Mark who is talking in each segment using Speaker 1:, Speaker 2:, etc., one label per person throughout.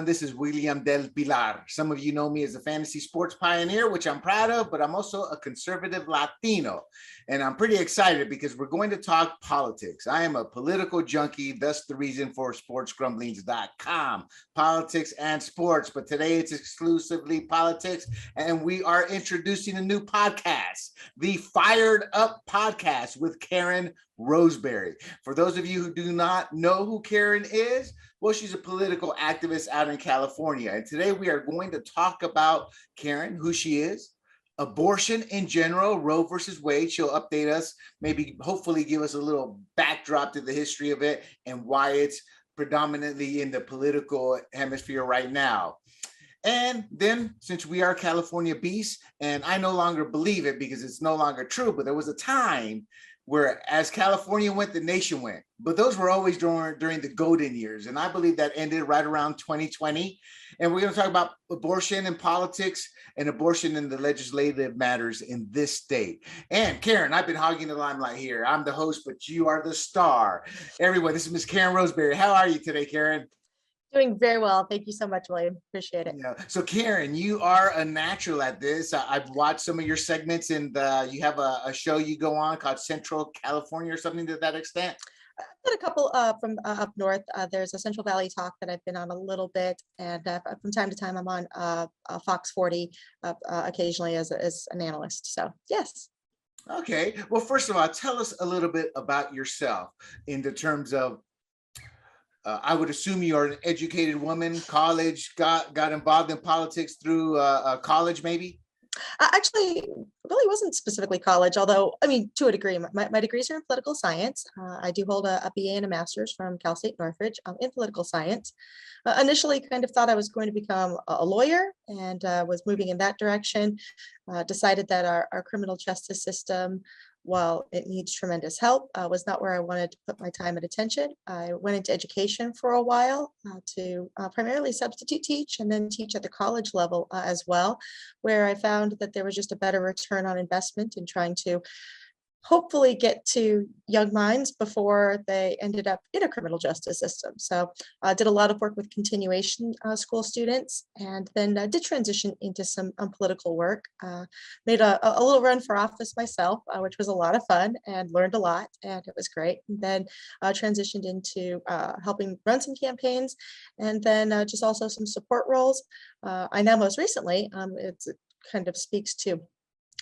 Speaker 1: This is William del Pilar. Some of you know me as a fantasy sports pioneer, which I'm proud of, but I'm also a conservative Latino. And I'm pretty excited because we're going to talk politics. I am a political junkie, thus the reason for sportsgrumblings.com, politics and sports. But today it's exclusively politics, and we are introducing a new podcast, the Fired Up Podcast with Karen Roseberry. For those of you who do not know who Karen is, well, she's a political activist out in California. And today we are going to talk about Karen, who she is, abortion in general, Roe versus Wade. She'll update us, maybe hopefully give us a little backdrop to the history of it and why it's predominantly in the political hemisphere right now. And then, since we are California beasts, and I no longer believe it because it's no longer true, but there was a time where as California went, the nation went. But those were always during the golden years. And I believe that ended right around 2020. And we're going to talk about abortion and politics and abortion in the legislative matters in this state. And Karen, I've been hogging the limelight here. I'm the host, but you are the star. Everyone, this is Miss Karen Roseberry. How are you today, Karen?
Speaker 2: Doing very well. Thank you so much, William. Appreciate it.
Speaker 1: Yeah. So Karen, you are a natural at this. I've watched some of your segments, and you have a show you go on called Central California or something to that extent.
Speaker 2: I've done a couple from up north. There's a Central Valley talk that I've been on a little bit, and from time to time I'm on Fox 40 occasionally as an analyst. So yes.
Speaker 1: Okay. Well, first of all, tell us a little bit about yourself in the terms of I would assume you are an educated woman, college, got involved in politics through college, maybe?
Speaker 2: Actually, really wasn't specifically college, although, I mean, to a degree, my degrees are in political science. I do hold a BA and a master's from Cal State Northridge in political science. Initially, kind of thought I was going to become a lawyer and was moving in that direction. Decided that our criminal justice system, while it needs tremendous help, was not where I wanted to put my time and attention. I went into education for a while to primarily substitute teach and then teach at the college level as well, where I found that there was just a better return on investment in trying to hopefully get to young minds before they ended up in a criminal justice system. So I did a lot of work with continuation school students, and then did transition into some political work. Made a little run for office myself, which was a lot of fun and learned a lot, and it was great. And then transitioned into helping run some campaigns, and then just also some support roles. I now most recently, it kind of speaks to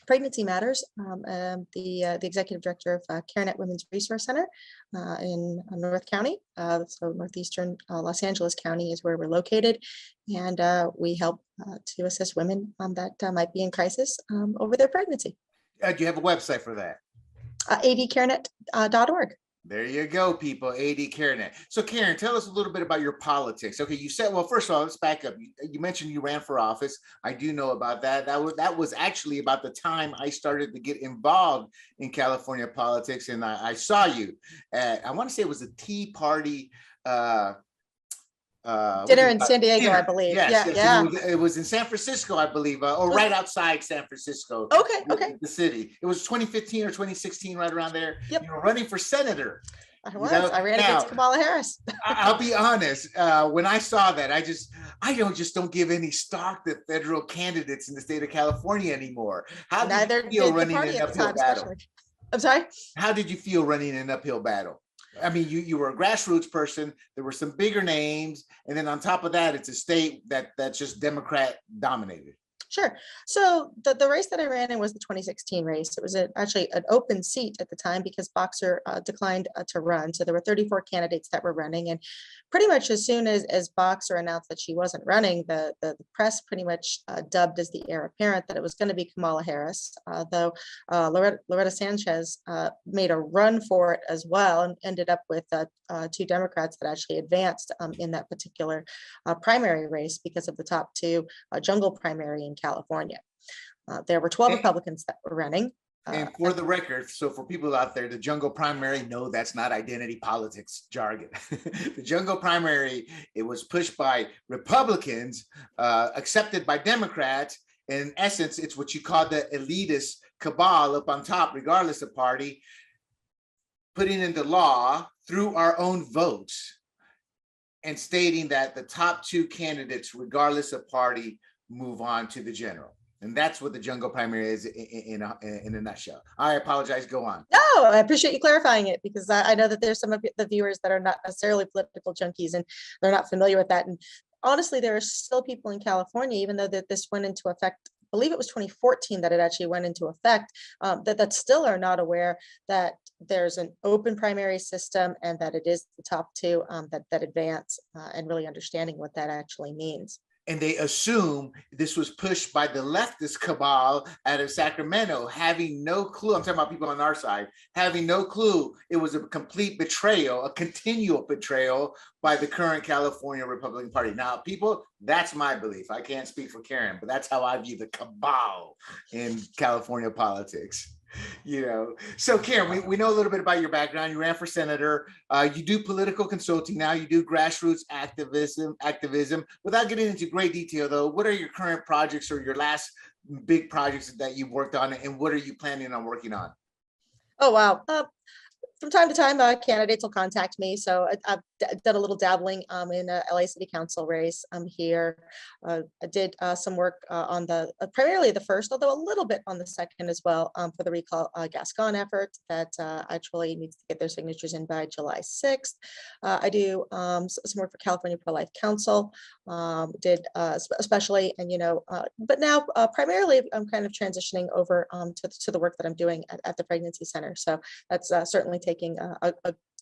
Speaker 2: Pregnancy Matters. The executive director of CareNet Women's Resource Center in North County. So northeastern Los Angeles County is where we're located. And we help to assist women that might be in crisis over their pregnancy.
Speaker 1: Do you have a website for that?
Speaker 2: adcarenet.org.
Speaker 1: There you go, people, AD CareNet. So Karen, tell us a little bit about your politics. Okay, you said, well, first of all, let's back up. You mentioned you ran for office. I do know about that. That was actually about the time I started to get involved in California politics. And I saw you at, I want to say it was a Tea Party
Speaker 2: dinner in San Diego, I believe.
Speaker 1: Yes,
Speaker 2: yeah.
Speaker 1: It was in San Francisco, I believe, or right outside San Francisco.
Speaker 2: Okay.
Speaker 1: The city. It was 2015 or 2016, right around there.
Speaker 2: Yep.
Speaker 1: You were running for senator.
Speaker 2: I was. I ran against Kamala Harris.
Speaker 1: I'll be honest. When I saw that, I don't give any stock to federal candidates in the state of California anymore. How did you feel running an uphill battle?
Speaker 2: I'm sorry?
Speaker 1: How did you feel running an uphill battle? I mean, you were a grassroots person. There were some bigger names, and then on top of that, it's a state that's just Democrat dominated.
Speaker 2: Sure. So the race that I ran in was the 2016 race. It was actually an open seat at the time because Boxer declined to run. So there were 34 candidates that were running. And pretty much as soon as Boxer announced that she wasn't running, the press pretty much dubbed as the heir apparent that it was going to be Kamala Harris, though Loretta Sanchez made a run for it as well and ended up with two Democrats that actually advanced in that particular primary race because of the top two jungle primary in California. There were 12 Republicans that were running.
Speaker 1: And for the record, so for people out there, the jungle primary, no, that's not identity politics jargon. The jungle primary, it was pushed by Republicans, accepted by Democrats. And in essence, it's what you call the elitist cabal up on top, regardless of party, putting into law through our own votes and stating that the top two candidates, regardless of party, move on to the general. And that's what the jungle primary is in a nutshell. I apologize. Go on.
Speaker 2: No, I appreciate you clarifying it, because I know that there's some of the viewers that are not necessarily political junkies and they're not familiar with that. And honestly, there are still people in California, even though that this went into effect, I believe it was 2014 that it actually went into effect, that still are not aware that there's an open primary system and that it is the top two that advance, and really understanding what that actually means.
Speaker 1: And they assume this was pushed by the leftist cabal out of Sacramento, having no clue. I'm talking about people on our side, having no clue. It was a complete betrayal, a continual betrayal by the current California Republican Party. Now, people, that's my belief. I can't speak for Karen, but that's how I view the cabal in California politics. So Karen, we know a little bit about your background. You ran for senator. You do political consulting now. You do grassroots activism. Without getting into great detail, though, what are your current projects or your last big projects that you've worked on, and what are you planning on working on?
Speaker 2: Oh, wow. From time to time, candidates will contact me. So I've done a little dabbling in a LA City Council race here. I did some work on primarily the first, although a little bit on the second as well, for the recall Gascón effort that actually needs to get their signatures in by July 6th. I do some work for California Pro-Life Council, especially, and but now primarily I'm kind of transitioning over to the work that I'm doing at the Pregnancy Center. So that's certainly taking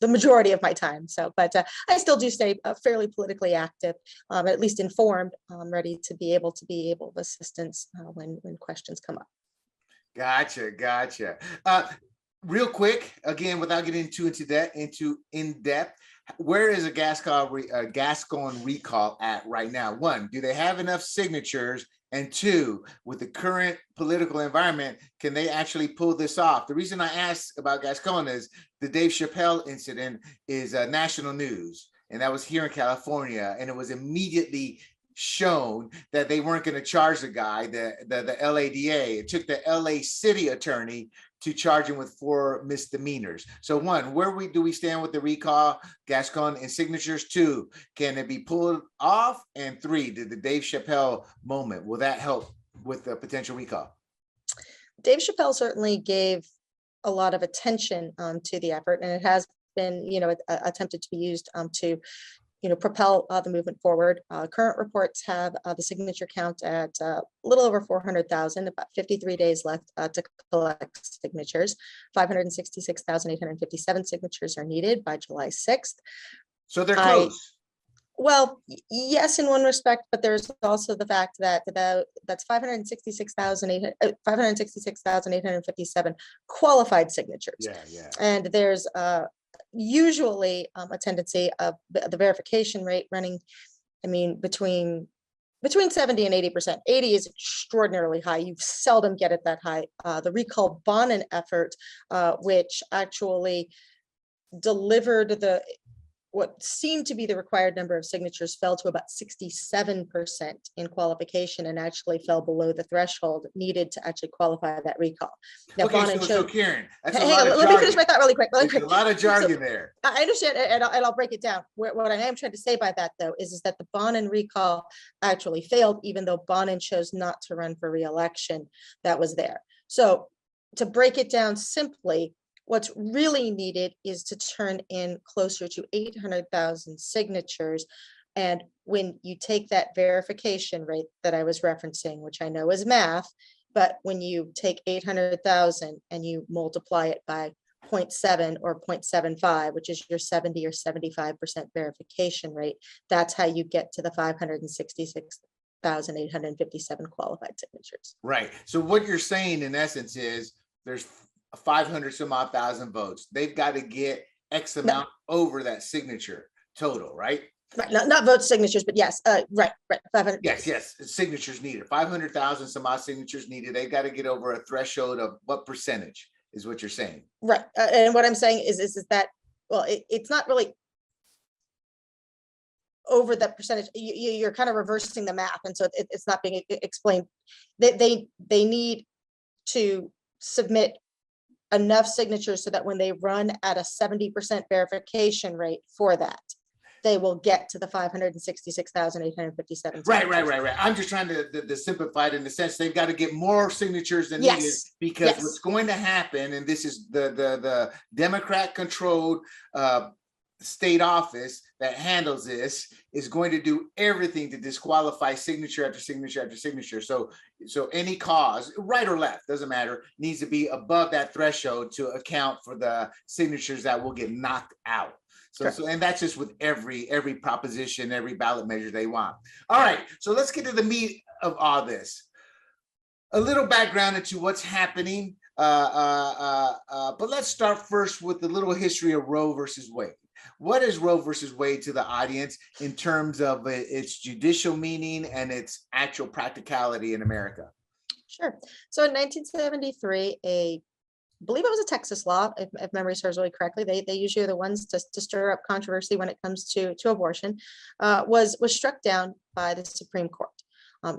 Speaker 2: the majority of my time. So, but I still do stay fairly politically active, at least informed, ready to be able of assistance when questions come up.
Speaker 1: Gotcha. Real quick, again, without getting into in depth, where is a Gascón recall at right now? One, do they have enough signatures? And two, with the current political environment, can they actually pull this off? The reason I asked about Gascón is the Dave Chappelle incident is national news, and that was here in California, and it was immediately shown that they weren't going to charge the guy, the LADA. It took the LA city attorney to charge him with 4 misdemeanors. So one, where do we stand with the recall, Gascón, and signatures? Two, can it be pulled off? And three, did the Dave Chappelle moment, will that help with the potential recall?
Speaker 2: Dave Chappelle certainly gave a lot of attention to the effort, and it has been, attempted to be used to propel the movement forward. Current reports have the signature count at a little over 400,000, about 53 days left to collect signatures. 566,857 signatures are needed by July 6th.
Speaker 1: So they're close.
Speaker 2: Well, yes, in one respect, but there's also the fact that that's 566,857 qualified signatures.
Speaker 1: Yeah.
Speaker 2: And there's usually a tendency of the verification rate running, between 70 and 80%. 80 is extraordinarily high. You seldom get it that high. The recall Bonin effort, which actually delivered what seemed to be the required number of signatures, fell to about 67% in qualification, and actually fell below the threshold needed to actually qualify that recall.
Speaker 1: Now, okay, so Karen, that's
Speaker 2: a lot of jargon. Let me finish my thought really quick.
Speaker 1: There's a lot of jargon there.
Speaker 2: I understand, and I'll break it down. What I am trying to say by that, though, is that the Bonin recall actually failed, even though Bonin chose not to run for re-election. That was there. So to break it down simply, what's really needed is to turn in closer to 800,000 signatures. And when you take that verification rate that I was referencing, which I know is math, but when you take 800,000 and you multiply it by 0.7 or 0.75, which is your 70 or 75% verification rate, that's how you get to the 566,857 qualified signatures.
Speaker 1: Right. So what you're saying in essence is there's 500 some odd thousand votes. They've got to get X amount over that signature total, right?
Speaker 2: Right, not vote signatures, but yes, right, 500.
Speaker 1: Yes, signatures needed. 500,000 some odd signatures needed. They got to get over a threshold of what percentage is what you're saying?
Speaker 2: Right, and what I'm saying is that, well, it's not really over that percentage. You're kind of reversing the math, and so it's not being explained. They need to submit enough signatures so that when they run at a 70% verification rate for that. they will get to the 566,857.
Speaker 1: Right. I'm just trying to simplify it in the sense they've got to get more signatures than needed,
Speaker 2: Yes.
Speaker 1: because
Speaker 2: Yes.
Speaker 1: what's going to happen, and this is the Democrat-controlled state office that handles this, is going to do everything to disqualify signature after signature after signature. So any cause, right or left, doesn't matter, needs to be above that threshold to account for the signatures that will get knocked out. So and that's just with every proposition, every ballot measure they want. All right, so let's get to the meat of all this. A little background into what's happening, but let's start first with a little history of Roe versus Wade. What is Roe versus Wade to the audience in terms of its judicial meaning and its actual practicality in America?
Speaker 2: Sure. So in 1973, I believe it was a Texas law, if memory serves really correctly. They usually are the ones to stir up controversy when it comes to abortion. Was struck down by the Supreme Court.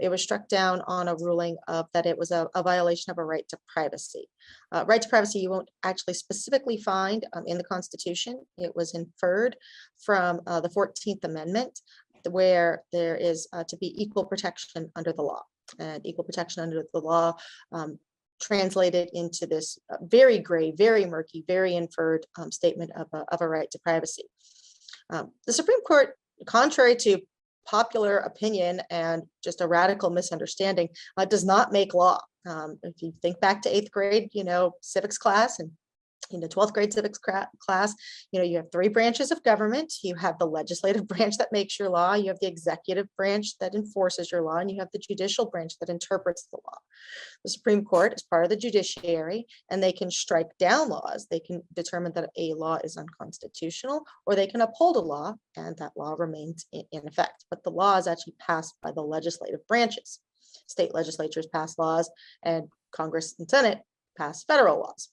Speaker 2: It was struck down on a ruling of that it was a violation of a right to privacy. Right to privacy you won't actually specifically find in the Constitution. It was inferred from the 14th Amendment, where there is to be equal protection under the law. And equal protection under the law translated into this very gray, very murky, very inferred statement of a right to privacy. The Supreme Court, contrary to popular opinion and just a radical misunderstanding, does not make law. If you think back to 8th grade, civics class, and 12th grade civics class, you have 3 branches of government. You have the legislative branch that makes your law, you have the executive branch that enforces your law, and you have the judicial branch that interprets the law. The Supreme Court is part of the judiciary, and they can strike down laws. They can determine that a law is unconstitutional, or they can uphold a law and that law remains in effect. But the law is actually passed by the legislative branches. State legislatures pass laws, and Congress and Senate pass federal laws.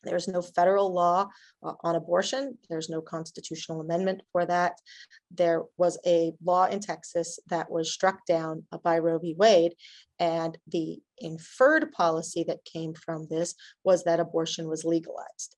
Speaker 2: There's no federal law on abortion. There's no constitutional amendment for that. There was a law in Texas that was struck down by Roe v. Wade, and the inferred policy that came from this was that abortion was legalized.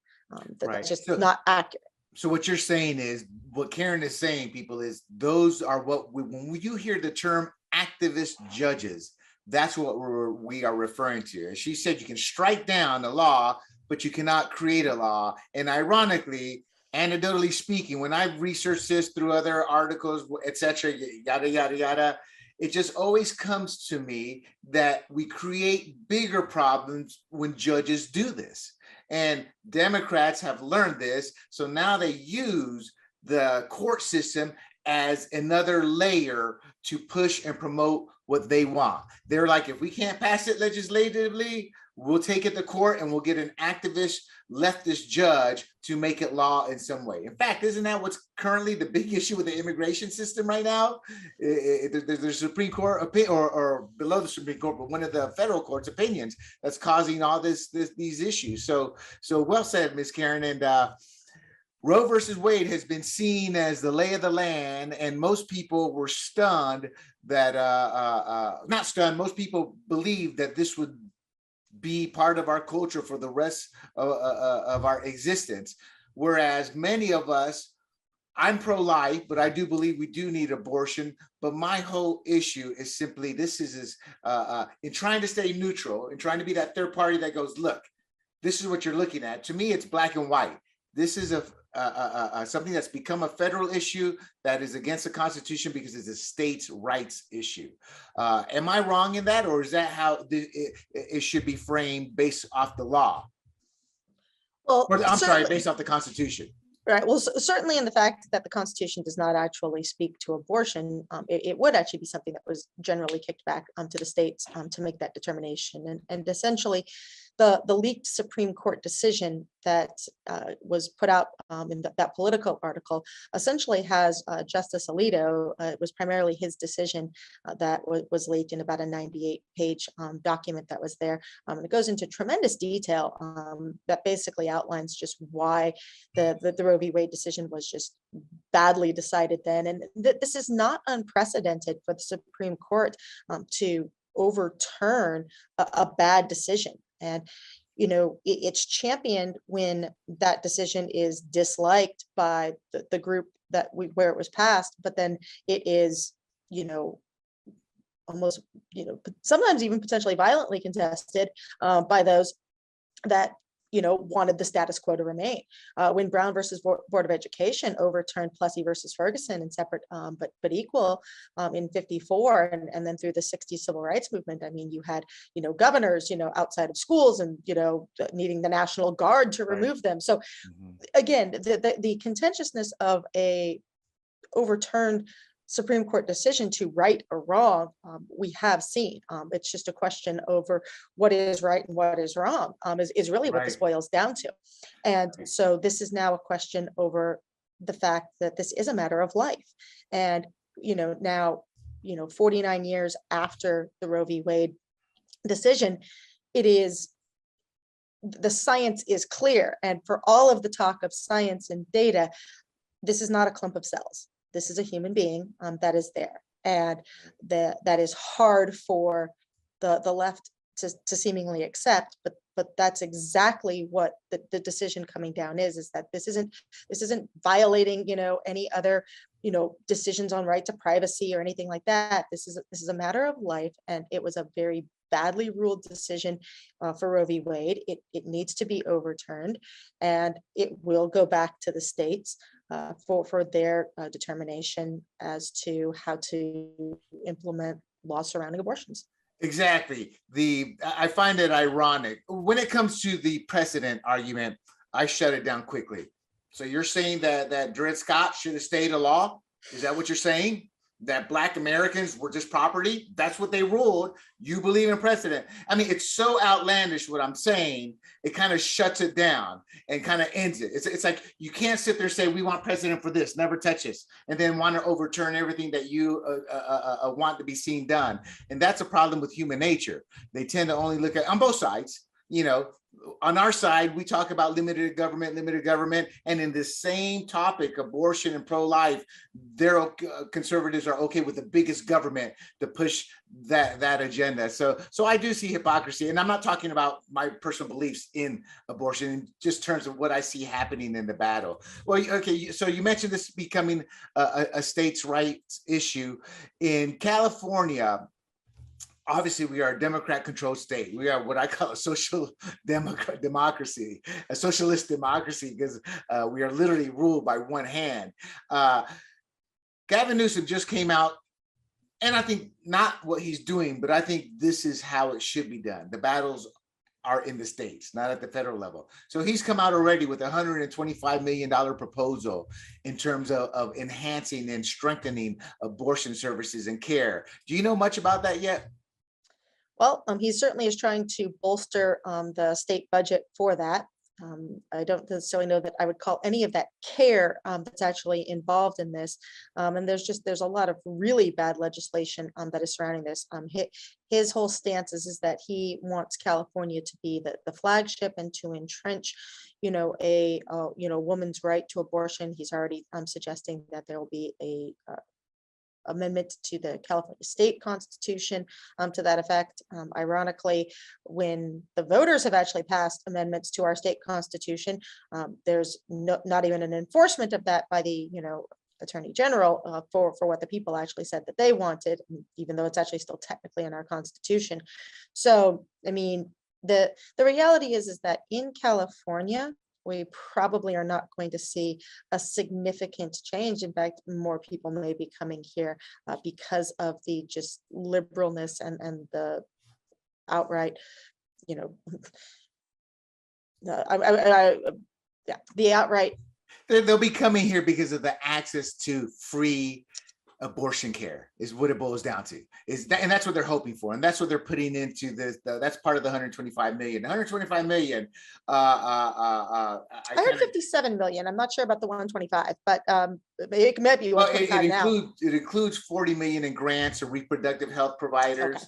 Speaker 2: That's just not accurate.
Speaker 1: So what you're saying is, what Karen is saying, people, is those are when you hear the term activist judges, that's what we are referring to. As she said, you can strike down the law, but you cannot create a law. And ironically, anecdotally speaking, when I've researched this through other articles, etc., yada, yada, yada, it just always comes to me that we create bigger problems when judges do this. And Democrats have learned this. So now they use the court system as another layer to push and promote what they want. They're like, if we can't pass it legislatively, we'll take it to court and we'll get an activist leftist judge to make it law in some way. In fact, isn't that what's currently the big issue with the immigration system right now? There's Supreme Court or below the Supreme Court, but one of the federal court's opinions that's causing all these issues. So well said, Ms. Karen. And Roe versus Wade has been seen as the lay of the land, and most people were stunned that, not stunned, most people believed that this would be part of our culture for the rest of our existence. Whereas many of us, I'm pro-life, but I do believe we do need abortion. But my whole issue is simply, this is in trying to stay neutral and trying to be that third party that goes, look, this is what you're looking at. To me, it's black and white. This is something that's become a federal issue that is against the Constitution because it's a states' rights issue. Am I wrong in that, or is that how it should be framed based off the law?
Speaker 2: Well,
Speaker 1: based off the Constitution.
Speaker 2: Right. Well, certainly in the fact that the Constitution does not actually speak to abortion, it would actually be something that was generally kicked back to the states to make that determination. And essentially, the leaked Supreme Court decision that was put out in that Politico article essentially has Justice Alito. It was primarily his decision that was leaked in about a 98-page document that was there. And it goes into tremendous detail that basically outlines just why the Roe v. Wade decision was just badly decided then. And this is not unprecedented for the Supreme Court to overturn a bad decision. And, it's championed when that decision is disliked by the group where it was passed, but then it is, almost, sometimes even potentially violently contested by those that wanted the status quo to remain. When Brown versus Board of Education overturned Plessy versus Ferguson in separate but equal in 54, and then through the 60s civil rights movement, I mean, you had governors outside of schools and needing the National Guard to remove them. So again, the contentiousness of a overturned Supreme Court decision to right or wrong, we have seen. It's just a question over what is right and what is wrong, is really what this boils down to. And so this is now a question over the fact that this is a matter of life. And, now, 49 years after the Roe v. Wade decision, the science is clear. And for all of the talk of science and data, this is not a clump of cells. This is a human being that is there, and that is hard for the left to seemingly accept. But that's exactly what the decision coming down is that this isn't violating any other decisions on right to privacy or anything like that. This is a matter of life, and it was a very badly ruled decision for Roe v. Wade. It needs to be overturned, and it will go back to the states for their determination as to how to implement laws surrounding abortions.
Speaker 1: Exactly. I find it ironic when it comes to the precedent argument. I shut it down quickly. So you're saying that Dred Scott should have stayed a law? Is that what you're saying? That Black Americans were just property? That's what they ruled. You believe in precedent. I mean, it's so outlandish what I'm saying. It kind of shuts it down and kind of ends it. It's like you can't sit there and say, we want precedent for this, never touch this, and then want to overturn everything that you want to be seen done. And that's a problem with human nature. They tend to only look at, on both sides, on our side, we talk about limited government, and in the same topic, abortion and pro-life, conservatives are okay with the biggest government to push that agenda. So I do see hypocrisy, and I'm not talking about my personal beliefs in abortion, in just terms of what I see happening in the battle. Well, okay, so you mentioned this becoming a states' rights issue in California. Obviously, we are a Democrat-controlled state. We are what I call a social democracy, a socialist democracy, because we are literally ruled by one hand. Gavin Newsom just came out, and I think not what he's doing, but I think this is how it should be done. The battles are in the states, not at the federal level. So he's come out already with a $125 million proposal in terms of enhancing and strengthening abortion services and care. Do you know much about that yet?
Speaker 2: Well, he certainly is trying to bolster the state budget for that. I don't necessarily know that I would call any of that care that's actually involved in this. And there's a lot of really bad legislation that is surrounding this. His whole stance is that he wants California to be the flagship and to entrench, a woman's right to abortion. He's already suggesting that there will be a amendment to the California state constitution to that effect. Ironically, when the voters have actually passed amendments to our state constitution, there's not even an enforcement of that by the attorney general for what the people actually said that they wanted, even though it's actually still technically in our constitution. So, I mean, the reality is that in California, we probably are not going to see a significant change. In fact, more people may be coming here because of the just liberalness and the outright, the outright.
Speaker 1: They'll be coming here because of the access to free abortion care is what it boils down to, and that's what they're hoping for, and that's what they're putting into this. That's part of the 125 million. 125 million. I
Speaker 2: heard 57 million. I'm not sure about the 125, but it may be 125 now.
Speaker 1: It includes 40 million in grants to reproductive health providers. Okay.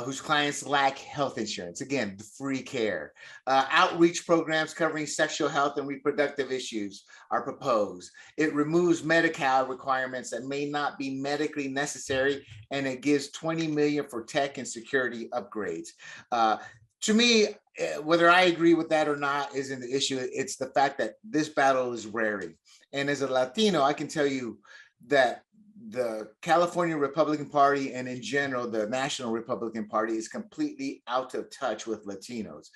Speaker 1: Whose clients lack health insurance. Again, the free care. Outreach programs covering sexual health and reproductive issues are proposed. It removes Medi-Cal requirements that may not be medically necessary, and it gives 20 million for tech and security upgrades. To me, whether I agree with that or not isn't the issue. It's the fact that this battle is raring. And as a Latino, I can tell you that the California Republican Party and in general, the National Republican Party is completely out of touch with Latinos.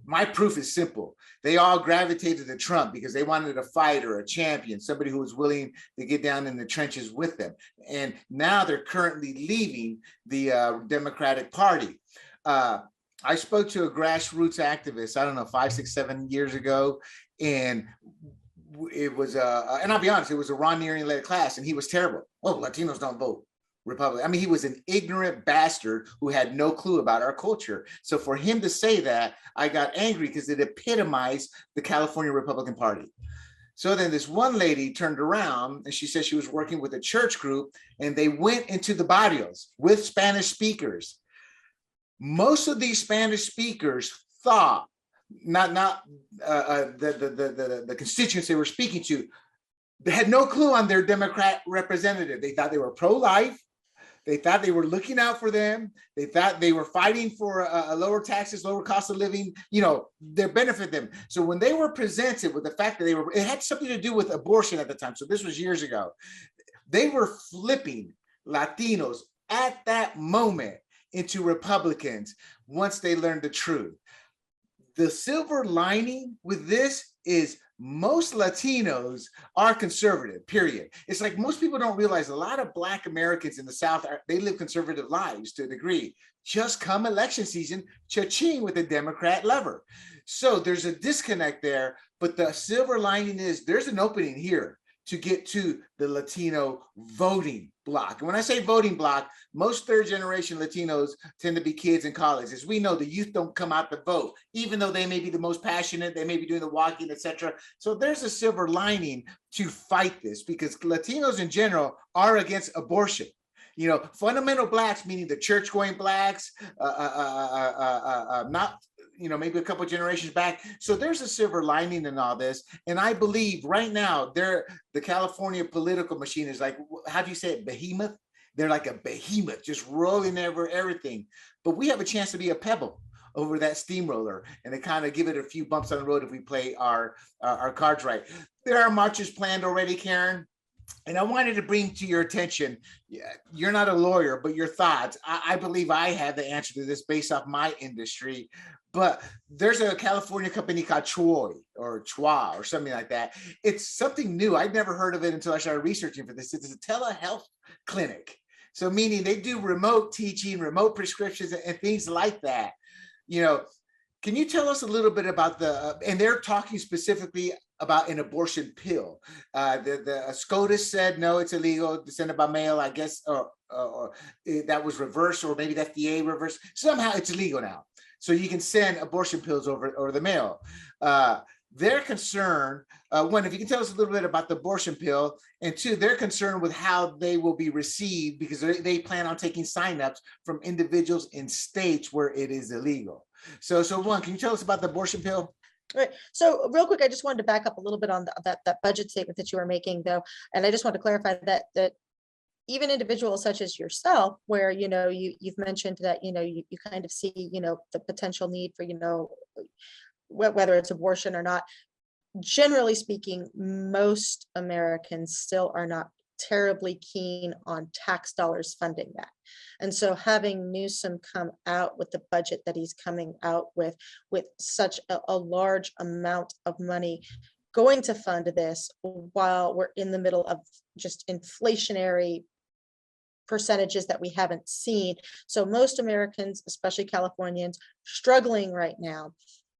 Speaker 1: My proof is simple. They all gravitated to Trump because they wanted a fighter, a champion, somebody who was willing to get down in the trenches with them. And now they're currently leaving the Democratic Party. I spoke to a grassroots activist, I don't know, 5, 6, 7 years ago, and it was and I'll be honest, it was a Ron Nearian led class, and he was terrible. Oh, Latinos don't vote Republican. I mean, he was an ignorant bastard who had no clue about our culture. So for him to say that, I got angry because it epitomized the California Republican Party. So then this one lady turned around and she said she was working with a church group, and they went into the barrios with Spanish speakers. Most of these Spanish speakers thought, the constituents they were speaking to, they had no clue on their Democrat representative. They thought they were pro-life. They thought they were looking out for them. They thought they were fighting for a lower taxes, lower cost of living, their benefit them. So when they were presented with the fact that it had something to do with abortion at the time. So this was years ago. They were flipping Latinos at that moment into Republicans once they learned the truth. The silver lining with this is most Latinos are conservative, period. It's like most people don't realize a lot of Black Americans in the South, they live conservative lives to a degree. Just come election season, cha-ching with the Democrat lever. So there's a disconnect there, but the silver lining is there's an opening here to get to the Latino voting block. And when I say voting block, most third generation Latinos tend to be kids in college. As we know, the youth don't come out to vote, even though they may be the most passionate, they may be doing the walking, etc. So there's a silver lining to fight this, because Latinos in general are against abortion. Fundamental Blacks, meaning the church-going Blacks, not maybe a couple of generations back. So there's a silver lining in all this. And I believe right now, the California political machine is like, how do you say it, behemoth? They're like a behemoth, just rolling over everything. But we have a chance to be a pebble over that steamroller and to kind of give it a few bumps on the road if we play our cards right. There are marches planned already, Karen. And I wanted to bring to your attention, you're not a lawyer, but your thoughts. I believe I have the answer to this based off my industry. But there's a California company called Troy or something like that. It's something new. I'd never heard of it until I started researching for this. It's a telehealth clinic. So meaning they do remote teaching, remote prescriptions, and things like that. Can you tell us a little bit about and they're talking specifically about an abortion pill. The SCOTUS said, no, it's illegal to send it by mail, I guess, or that was reversed, or maybe the FDA reversed. Somehow it's illegal now. So you can send abortion pills over the mail. They're concerned, one, if you can tell us a little bit about the abortion pill, and two, they're concerned with how they will be received because they plan on taking signups from individuals in states where it is illegal. So one, can you tell us about the abortion pill?
Speaker 2: Right. So real quick, I just wanted to back up a little bit on that budget statement that you were making, though, and I just want to clarify that even individuals such as yourself, where you've mentioned that you kind of see the potential need for whether it's abortion or not. Generally speaking, most Americans still are not terribly keen on tax dollars funding that. And so having Newsom come out with the budget that he's coming out with such a large amount of money going to fund this while we're in the middle of just inflationary percentages that we haven't seen. So most Americans, especially Californians, struggling right now,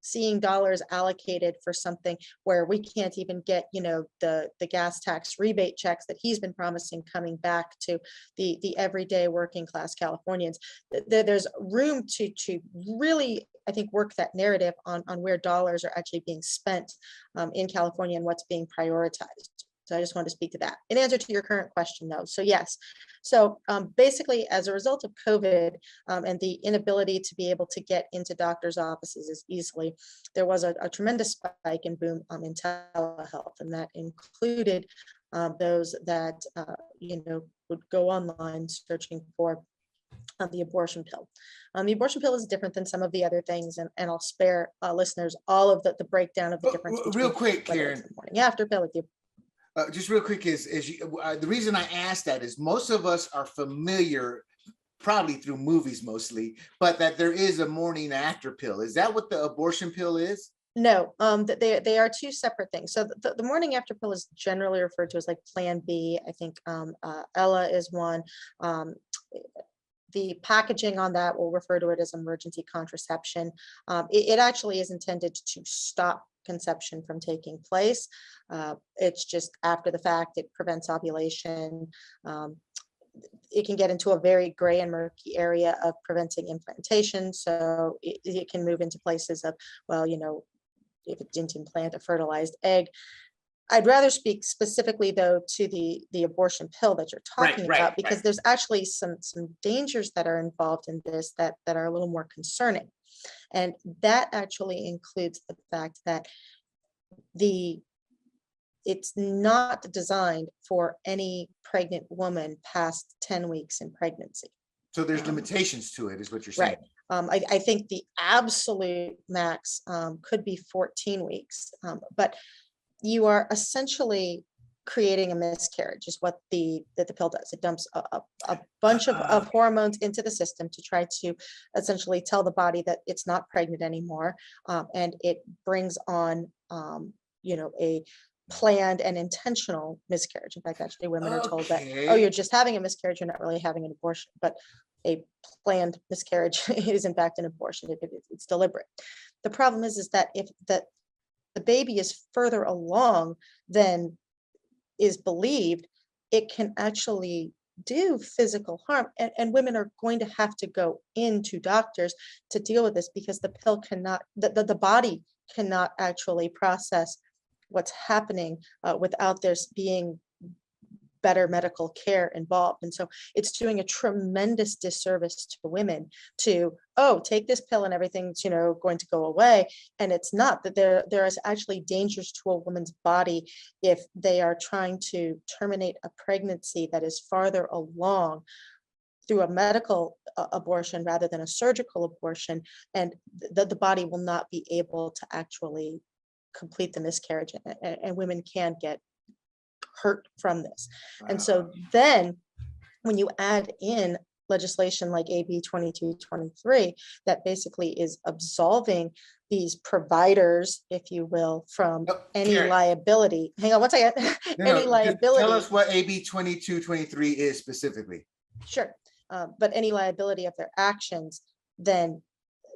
Speaker 2: seeing dollars allocated for something where we can't even get, the gas tax rebate checks that he's been promising coming back to the everyday working class Californians. There's room to really, I think, work that narrative on where dollars are actually being spent in California and what's being prioritized. So I just wanted to speak to that. In answer to your current question, though, so yes. So basically, as a result of COVID and the inability to be able to get into doctors' offices as easily, there was a tremendous spike and boom in telehealth, and that included those that would go online searching for the abortion pill. The abortion pill is different than some of the other things, and I'll spare listeners all of the breakdown of the difference between
Speaker 1: real quick,
Speaker 2: whether
Speaker 1: Karen,
Speaker 2: it's the morning after pill with the
Speaker 1: just real quick is the reason I asked that is most of us are familiar, probably through movies mostly, but that there is a morning after pill. Is that what the abortion pill is?
Speaker 2: No, that they are two separate things. So the morning after pill is generally referred to as like Plan B. I think Ella is one. The packaging on that will refer to it as emergency contraception. It actually is intended to stop conception from taking place. It's just after the fact, it prevents ovulation. It can get into a very gray and murky area of preventing implantation. So it can move into places of, well, you know, if it didn't implant a fertilized egg. I'd rather speak specifically, though, to the abortion pill that you're talking about, because there's actually some dangers that are involved in this that are a little more concerning. And that actually includes the fact that it's not designed for any pregnant woman past 10 weeks in pregnancy.
Speaker 1: So there's limitations to it, is what you're saying.
Speaker 2: Right. I think the absolute max could be 14 weeks, but you are essentially creating a miscarriage is what the pill does. It dumps a bunch of hormones into the system to try to essentially tell the body that it's not pregnant anymore. And it brings on, a planned and intentional miscarriage. In fact, actually women are told that, oh, you're just having a miscarriage, you're not really having an abortion. But a planned miscarriage is in fact an abortion. It's deliberate. The problem is that if the baby is further along than is believed, it can actually do physical harm. And women are going to have to go into doctors to deal with this, because the pill cannot, the body cannot actually process what's happening without there being better medical care involved. And so it's doing a tremendous disservice to women to, take this pill and everything's, going to go away. And it's not. That there is actually dangers to a woman's body if they are trying to terminate a pregnancy that is farther along through a medical abortion rather than a surgical abortion. And the body will not be able to actually complete the miscarriage, and women can get hurt from this. And so then when you add in legislation like AB 2223 that basically is absolving these providers, if you will, from any liability. Hang on one second. Any liability.
Speaker 1: Tell us what AB 2223 is specifically.
Speaker 2: Sure. But any liability of their actions, then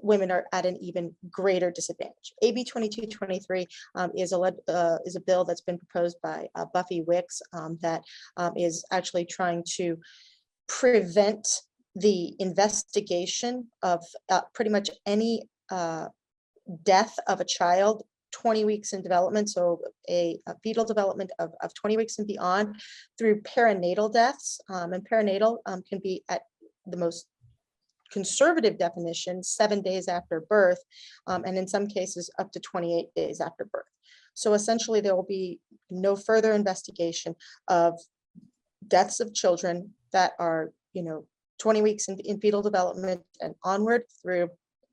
Speaker 2: women are at an even greater disadvantage. AB 2223 is a bill that's been proposed by Buffy Wicks that is actually trying to prevent the investigation of pretty much any death of a child 20 weeks in development, so a fetal development of 20 weeks and beyond, through perinatal deaths. And perinatal can be, at the most conservative definition, 7 days after birth, and in some cases up to 28 days after birth. So essentially there will be no further investigation of deaths of children that are 20 weeks in fetal development and onward through,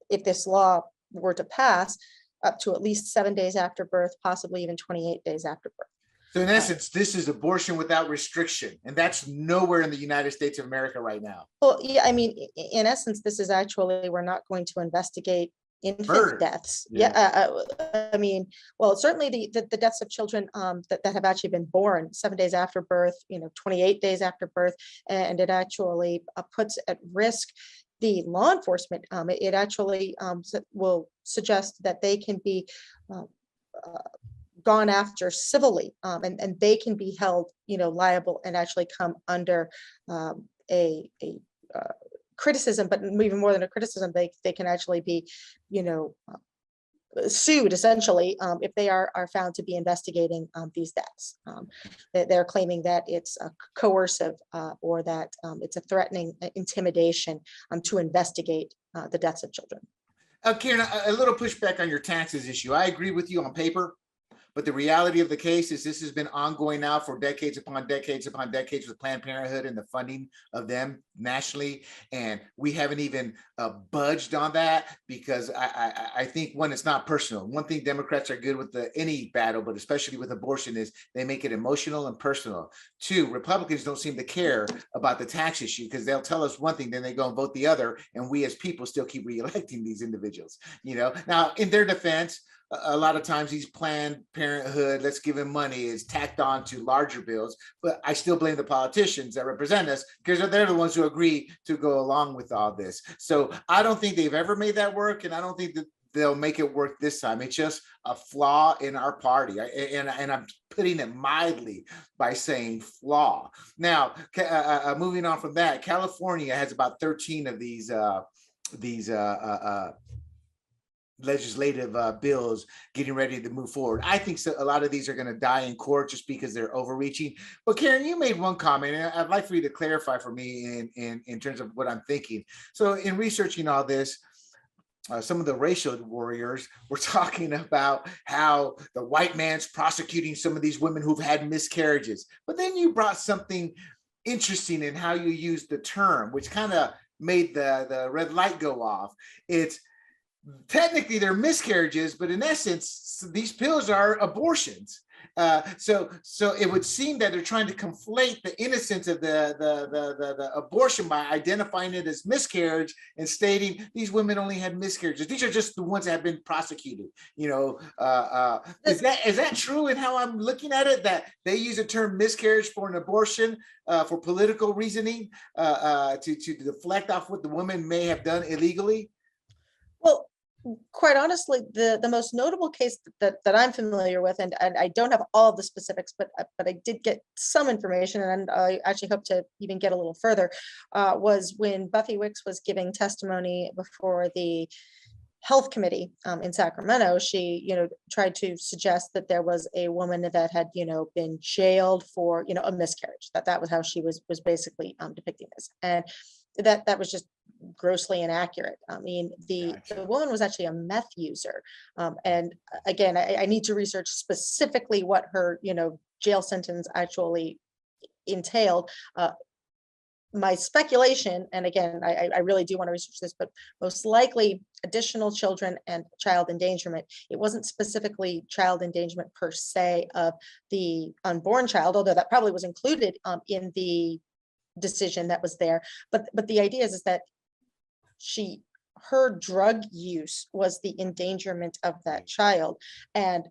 Speaker 2: if this law were to pass, up to at least 7 days after birth, possibly even 28 days after birth.
Speaker 1: So in essence, this is abortion without restriction, and that's nowhere in the United States of America right now.
Speaker 2: Well, yeah, I mean, in essence, this is actually, we're not going to investigate infant deaths. I mean, well, certainly the deaths of children that have actually been born 7 days after birth, 28 days after birth, and it actually puts at risk the law enforcement. It actually will suggest that they can be gone after civilly, and they can be held, liable and actually come under a criticism, but even more than a criticism, they can actually be, sued essentially if they are found to be investigating these deaths. They're claiming that it's coercive or that it's a threatening intimidation to investigate the deaths of children.
Speaker 1: Karen, a little pushback on your taxes issue. I agree with you on paper, But the reality of the case is this has been ongoing now for decades upon decades upon decades with Planned Parenthood and the funding of them nationally. And we haven't even budged on that because I think, one, it's not personal. One thing Democrats are good with any battle, but especially with abortion, is they make it emotional and personal. Two, Republicans don't seem to care about the tax issue because they'll tell us one thing, then they go and vote the other. And we as people still keep reelecting these individuals. Now, in their defense, a lot of times these Planned Parenthood, let's give them money, is tacked on to larger bills. But I still blame the politicians that represent us because they're the ones who agree to go along with all this. So I don't think they've ever made that work. And I don't think that they'll make it work this time. It's just a flaw in our party. And I'm putting it mildly by saying flaw. Now, moving on from that, California has about 13 of these legislative bills getting ready to move forward. I think a lot of these are going to die in court just because they're overreaching. But Karen, you made one comment, and I'd like for you to clarify for me in terms of what I'm thinking. So in researching all this, some of the racial warriors were talking about how the white man's prosecuting some of these women who've had miscarriages. But then you brought something interesting in how you used the term, which kind of made the red light go off. It's technically they're miscarriages, but in essence, these pills are abortions. So it would seem that they're trying to conflate the innocence of the abortion by identifying it as miscarriage and stating these women only had miscarriages. These are just the ones that have been prosecuted. Is that true in how I'm looking at it, that they use the term miscarriage for an abortion for political reasoning to deflect off what the woman may have done illegally?
Speaker 2: Well, quite honestly, the most notable case that I'm familiar with, and I don't have all the specifics, but I did get some information, and I actually hope to even get a little further, was when Buffy Wicks was giving testimony before the health committee in Sacramento. She, tried to suggest that there was a woman that had, been jailed for, a miscarriage. That was how she was basically depicting this, and that was just grossly inaccurate. I mean, the woman was actually a meth user. And again, I need to research specifically what her, jail sentence actually entailed. My speculation, and again, I really do want to research this, but most likely additional children and child endangerment. It wasn't specifically child endangerment per se of the unborn child, although that probably was included in the decision that was there. But the idea is that her drug use was the endangerment of that child, and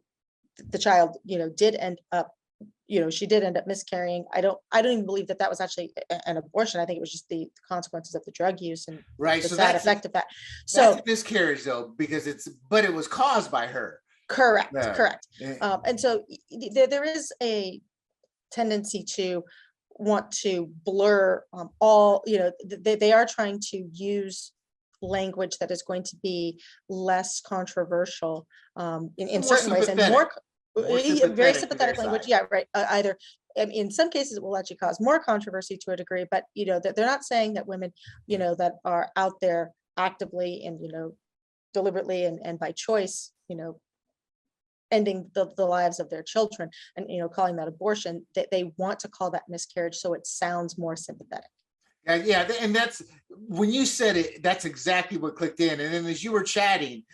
Speaker 2: the child, did end up, she did end up miscarrying. I don't even believe that was actually an abortion. I think it was just the consequences of the drug use and the side effect of that. So
Speaker 1: that's a miscarriage though, because it was caused by her.
Speaker 2: Correct. And so there is a tendency to want to blur all, they are trying to use language that is going to be less controversial in certain ways, and more very sympathetic language. Yeah, right. Either in some cases it will actually cause more controversy to a degree, but that they're not saying that women that are out there actively and deliberately and by choice ending the lives of their children and calling that abortion, that they want to call that miscarriage so it sounds more sympathetic.
Speaker 1: Yeah, and that's when you said it, that's exactly what clicked in. And then as you were chatting,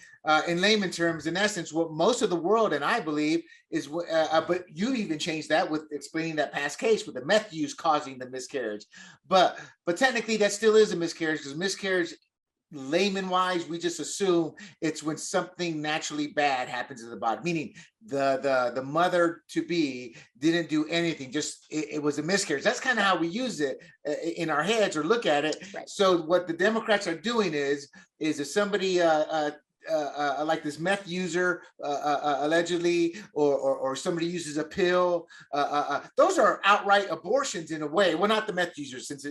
Speaker 1: in layman terms, in essence, what most of the world, and I believe, is, but you even changed that with explaining that past case with the meth use causing the miscarriage. But technically that still is a miscarriage, because miscarriage, layman wise, we just assume it's when something naturally bad happens in the body, meaning the mother to be didn't do anything, just it was a miscarriage. That's kind of how we use it in our heads or look at it. Right. So what the Democrats are doing is if somebody like this meth user allegedly, or somebody uses a pill, those are outright abortions in a way. Well, not the meth user, since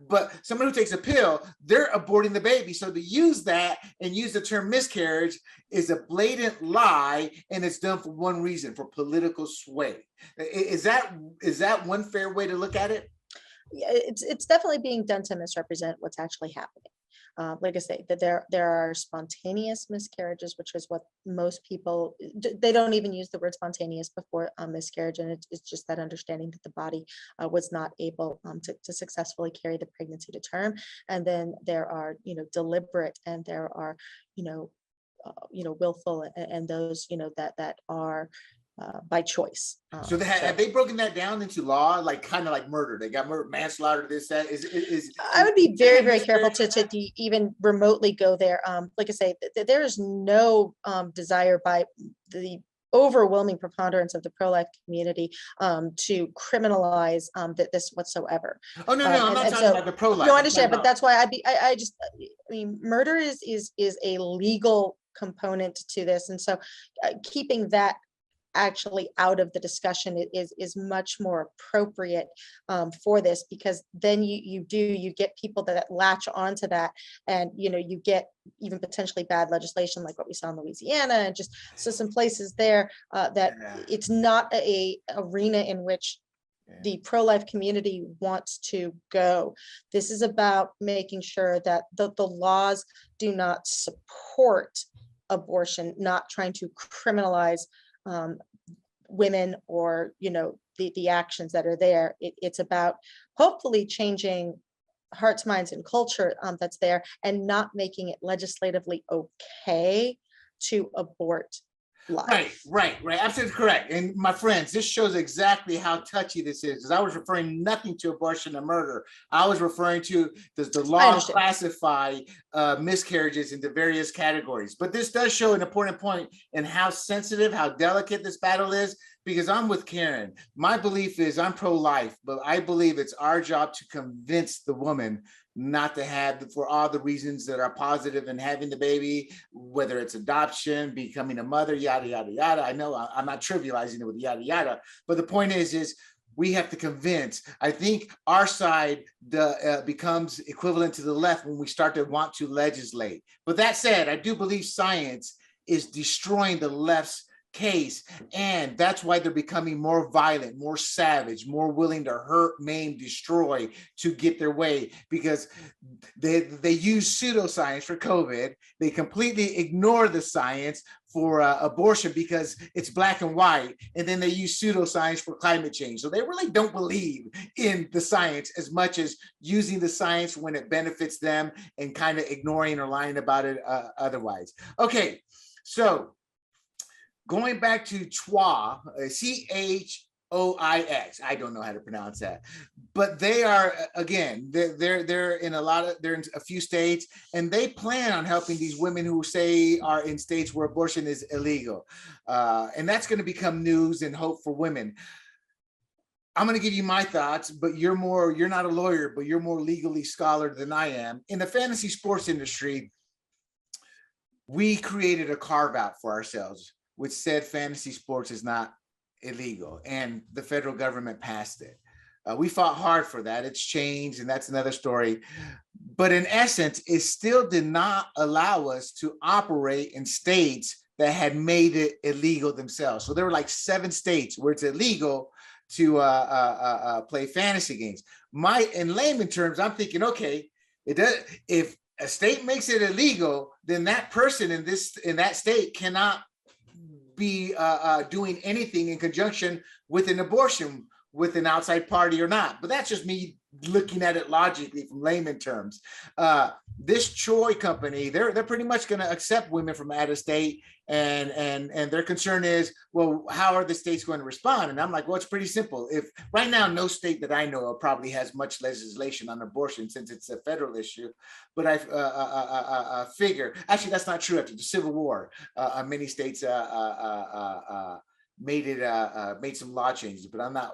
Speaker 1: but somebody who takes a pill, they're aborting the baby. So to use that and use the term miscarriage is a blatant lie, and it's done for one reason: for political sway. Is that one fair way to look at it?
Speaker 2: Yeah, it's definitely being done to misrepresent what's actually happening. Like I say, that there are spontaneous miscarriages, which is what most people, they don't even use the word spontaneous before miscarriage, and it's just that understanding that the body was not able to successfully carry the pregnancy to term. And then there are, deliberate, and there are, willful, and those, that are by choice.
Speaker 1: So have they broken that down into law, like kind of like murder? They got murder, manslaughter, this, that.
Speaker 2: I would be very, very careful to even remotely go there. Like I say, there is no desire by the overwhelming preponderance of the pro-life community to criminalize this whatsoever.
Speaker 1: Oh no, I'm not talking about the pro-life.
Speaker 2: No, I understand, but that's why I mean, murder is a legal component to this, and so keeping that actually out of the discussion is much more appropriate for this, because then you get people that latch onto that, and you get even potentially bad legislation like what we saw in Louisiana, and just so some places there that it's not a arena in which the pro-life community wants to go. This is about making sure that the laws do not support abortion, not trying to criminalize women or the actions that are there. It's about hopefully changing hearts, minds, and culture that's there, and not making it legislatively okay to abort life.
Speaker 1: Right. Absolutely correct. And my friends, this shows exactly how touchy this is, because I was referring nothing to abortion and murder. I was referring to, does the law classify miscarriages into various categories? But this does show an important point in how sensitive, how delicate this battle is, because I'm with Karen. My belief is I'm pro-life, but I believe it's our job to convince the woman not to have, for all the reasons that are positive in having the baby, whether it's adoption, becoming a mother, yada, yada, yada. I know I'm not trivializing it with yada, yada, but the point is we have to convince. I think our side becomes equivalent to the left when we start to want to legislate. But that said, I do believe science is destroying the left's case, and that's why they're becoming more violent, more savage, more willing to hurt, maim, destroy to get their way, because they use pseudoscience for COVID. They completely ignore the science for abortion because it's black and white, and then they use pseudoscience for climate change. So they really don't believe in the science as much as using the science when it benefits them and kind of ignoring or lying about it otherwise. Okay, so going back to CHOIX, CHOIX, I don't know how to pronounce that, but they are, again, they're in they're in a few states, and they plan on helping these women who say are in states where abortion is illegal. And that's going to become news and hope for women. I'm going to give you my thoughts, but you're not a lawyer, but you're more legally scholar than I am. In the fantasy sports industry, we created a carve out for ourselves, which said fantasy sports is not illegal, and the federal government passed it. We fought hard for that. It's changed, and that's another story. But in essence, it still did not allow us to operate in states that had made it illegal themselves. So there were like 7 states where it's illegal to play fantasy games. In layman terms, I'm thinking, okay, if a state makes it illegal, then that person in that state cannot be doing anything in conjunction with an abortion with an outside party or not. But that's just me looking at it logically from layman terms. This CHOIX company, they're pretty much going to accept women from out of state, and their concern is, well, how are the states going to respond? And I'm like, well, it's pretty simple. If right now, no state that I know of probably has much legislation on abortion since it's a federal issue, but I figure, actually, that's not true. After the Civil War, many states made some law changes, but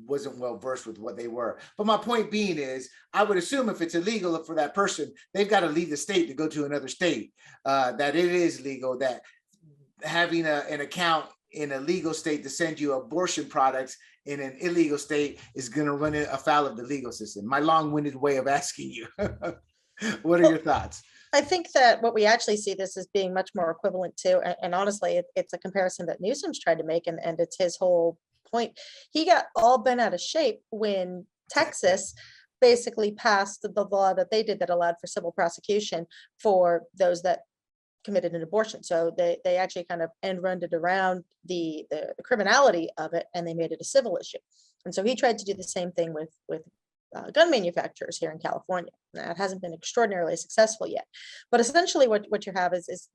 Speaker 1: wasn't well versed with what they were. But my point being is, I would assume if it's illegal for that person, they've got to leave the state to go to another state, that it is legal, that having an account in a legal state to send you abortion products in an illegal state is going to run afoul of the legal system. My long-winded way of asking you. What are your thoughts?
Speaker 2: I think that what we actually see this as being much more equivalent to, and honestly, it's a comparison that Newsom's tried to make, and it's his whole point. He got all bent out of shape when Texas basically passed the law that they did that allowed for civil prosecution for those that committed an abortion. So they actually kind of end run it around the criminality of it, and they made it a civil issue. And so he tried to do the same thing with gun manufacturers here in California. Now, it hasn't been extraordinarily successful yet, but essentially what you have is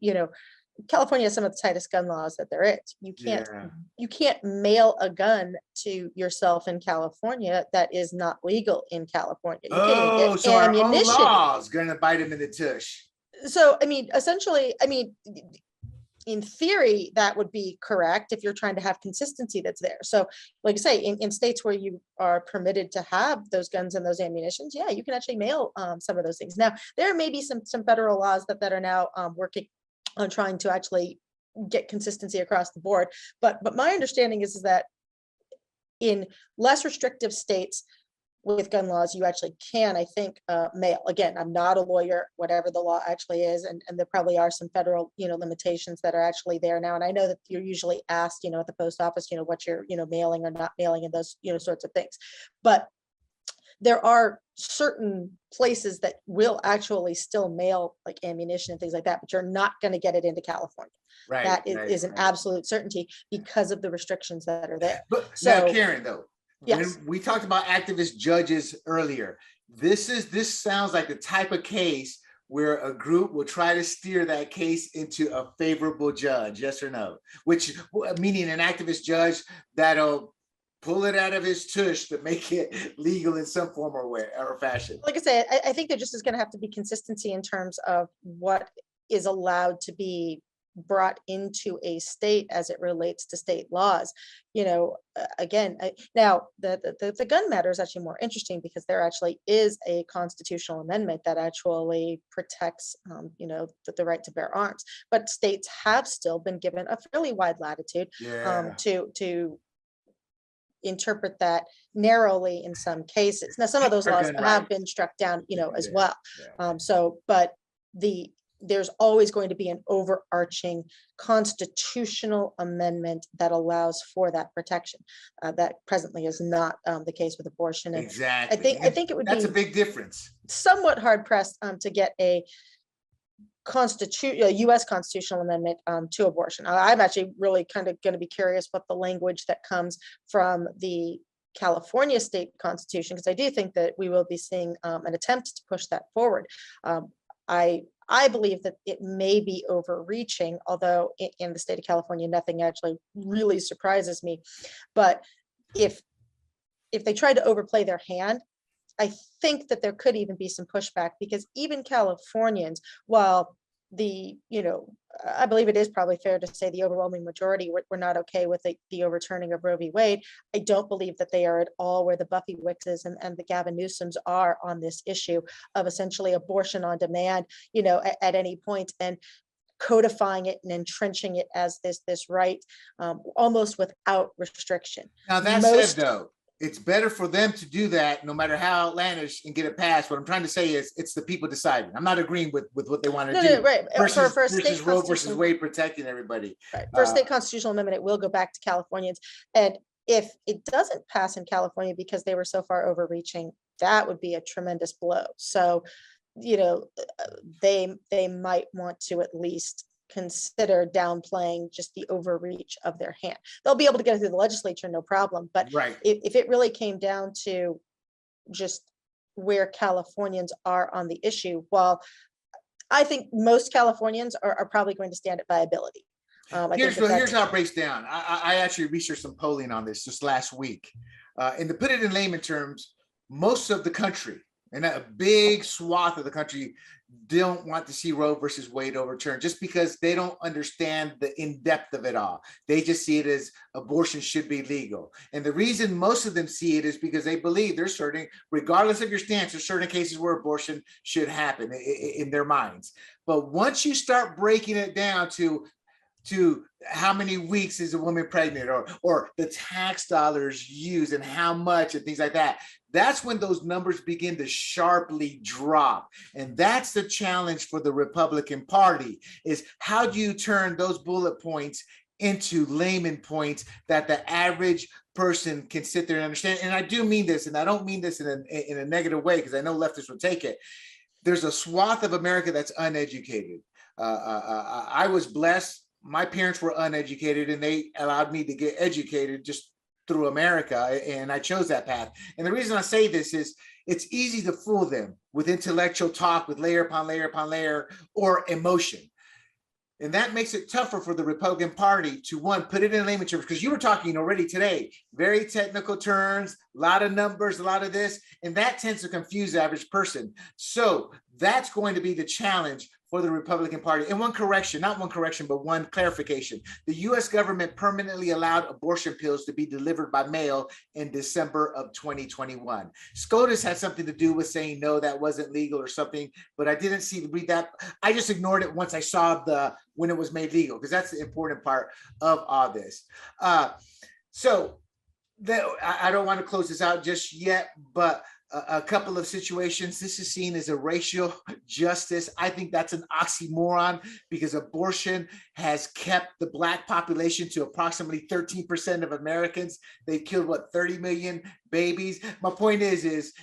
Speaker 2: California has some of the tightest gun laws that there is. You can't mail a gun to yourself in California that is not legal in California. You can't even get
Speaker 1: so our own
Speaker 2: ammunition.
Speaker 1: law is going to bite him in the tush.
Speaker 2: So, I mean, essentially, in theory, that would be correct if you're trying to have consistency that's there. So, like I say, in states where you are permitted to have those guns and those ammunitions, yeah, you can actually mail some of those things. Now, there may be some federal laws that are now working on trying to actually get consistency across the board. But my understanding is that in less restrictive states with gun laws, you actually can, I think, mail. Again, I'm not a lawyer, whatever the law actually is, and there probably are some federal, limitations that are actually there now. And I know that you're usually asked, at the post office, what you're, mailing or not mailing and those, sorts of things. But there are certain places that will actually still mail like ammunition and things like that, but you're not going to get it into California.
Speaker 1: Right.
Speaker 2: That is an absolute certainty because of the restrictions that are there.
Speaker 1: But
Speaker 2: so,
Speaker 1: now, Karen, though,
Speaker 2: yes,
Speaker 1: when we talked about activist judges earlier, this sounds like the type of case where a group will try to steer that case into a favorable judge, yes or no? Which, meaning an activist judge that'll pull it out of his tush to make it legal in some form or way or fashion.
Speaker 2: Like I said, I think there just is going to have to be consistency in terms of what is allowed to be brought into a state as it relates to state laws. Again, now the gun matter is actually more interesting because there actually is a constitutional amendment that actually protects, the right to bear arms. But states have still been given a fairly wide latitude to interpret that narrowly in some cases. Now, some of those laws have been struck down, as well. But there's always going to be an overarching constitutional amendment that allows for that protection. That presently is not the case with abortion. And
Speaker 1: exactly.
Speaker 2: I think it would be
Speaker 1: a big difference.
Speaker 2: Somewhat hard pressed to get a U.S. constitutional amendment to abortion. I'm actually really kind of going to be curious what the language that comes from the California state constitution, because I do think that we will be seeing an attempt to push that forward. I believe that it may be overreaching, although in the state of California, nothing actually really surprises me. But if they try to overplay their hand, I think that there could even be some pushback, because even Californians, while I believe it is probably fair to say the overwhelming majority were not okay with the overturning of Roe v. Wade, I don't believe that they are at all where the Buffy Wickses and the Gavin Newsoms are on this issue of essentially abortion on demand, at any point, and codifying it and entrenching it as this right, almost without restriction.
Speaker 1: Now that said, though, it's better for them to do that, no matter how outlandish, and get it passed. What I'm trying to say is it's the people deciding. I'm not agreeing with what they want to do.
Speaker 2: Right.
Speaker 1: Versus Roe versus Wade protecting everybody.
Speaker 2: Right. For a state constitutional amendment, it will go back to Californians. And if it doesn't pass in California because they were so far overreaching, that would be a tremendous blow. So, they might want to at least consider downplaying just the overreach of their hand. They'll be able to get it through the legislature, no problem. But if it really came down to just where Californians are on the issue, well, I think most Californians are probably going to stand at viability.
Speaker 1: Here's how it breaks down. I actually researched some polling on this just last week. And to put it in layman terms, most of the country, and a big swath of the country, don't want to see Roe versus Wade overturned, just because they don't understand the in-depth of it all. They just see it as abortion should be legal. And the reason most of them see it is because they believe there's certain, regardless of your stance, there's certain cases where abortion should happen in their minds. But once you start breaking it down to how many weeks is a woman pregnant, or the tax dollars used and how much and things like that, that's when those numbers begin to sharply drop. And that's the challenge for the Republican Party, is how do you turn those bullet points into layman points that the average person can sit there and understand. And I do mean this, and I don't mean this in a negative way, because I know leftists will take it. There's a swath of America that's uneducated. I was blessed. My parents were uneducated, and they allowed me to get educated just through America, and I chose that path. And the reason I say this is it's easy to fool them with intellectual talk, with layer upon layer upon layer, or emotion. And that makes it tougher for the Republican Party to, one, put it in layman terms, because you were talking already today, very technical terms, a lot of numbers, a lot of this, and that tends to confuse the average person. So that's going to be the challenge for the Republican Party. And one correction, not one correction, but one clarification. The US government permanently allowed abortion pills to be delivered by mail in December of 2021. SCOTUS had something to do with saying, no, that wasn't legal or something, but I didn't read that. I just ignored it once I saw when it was made legal, because that's the important part of all this. So I don't want to close this out just yet, but a couple of situations. This is seen as a racial justice. I think that's an oxymoron, because abortion has kept the Black population to approximately 13% of Americans. They've killed, what, 30 million babies. My point is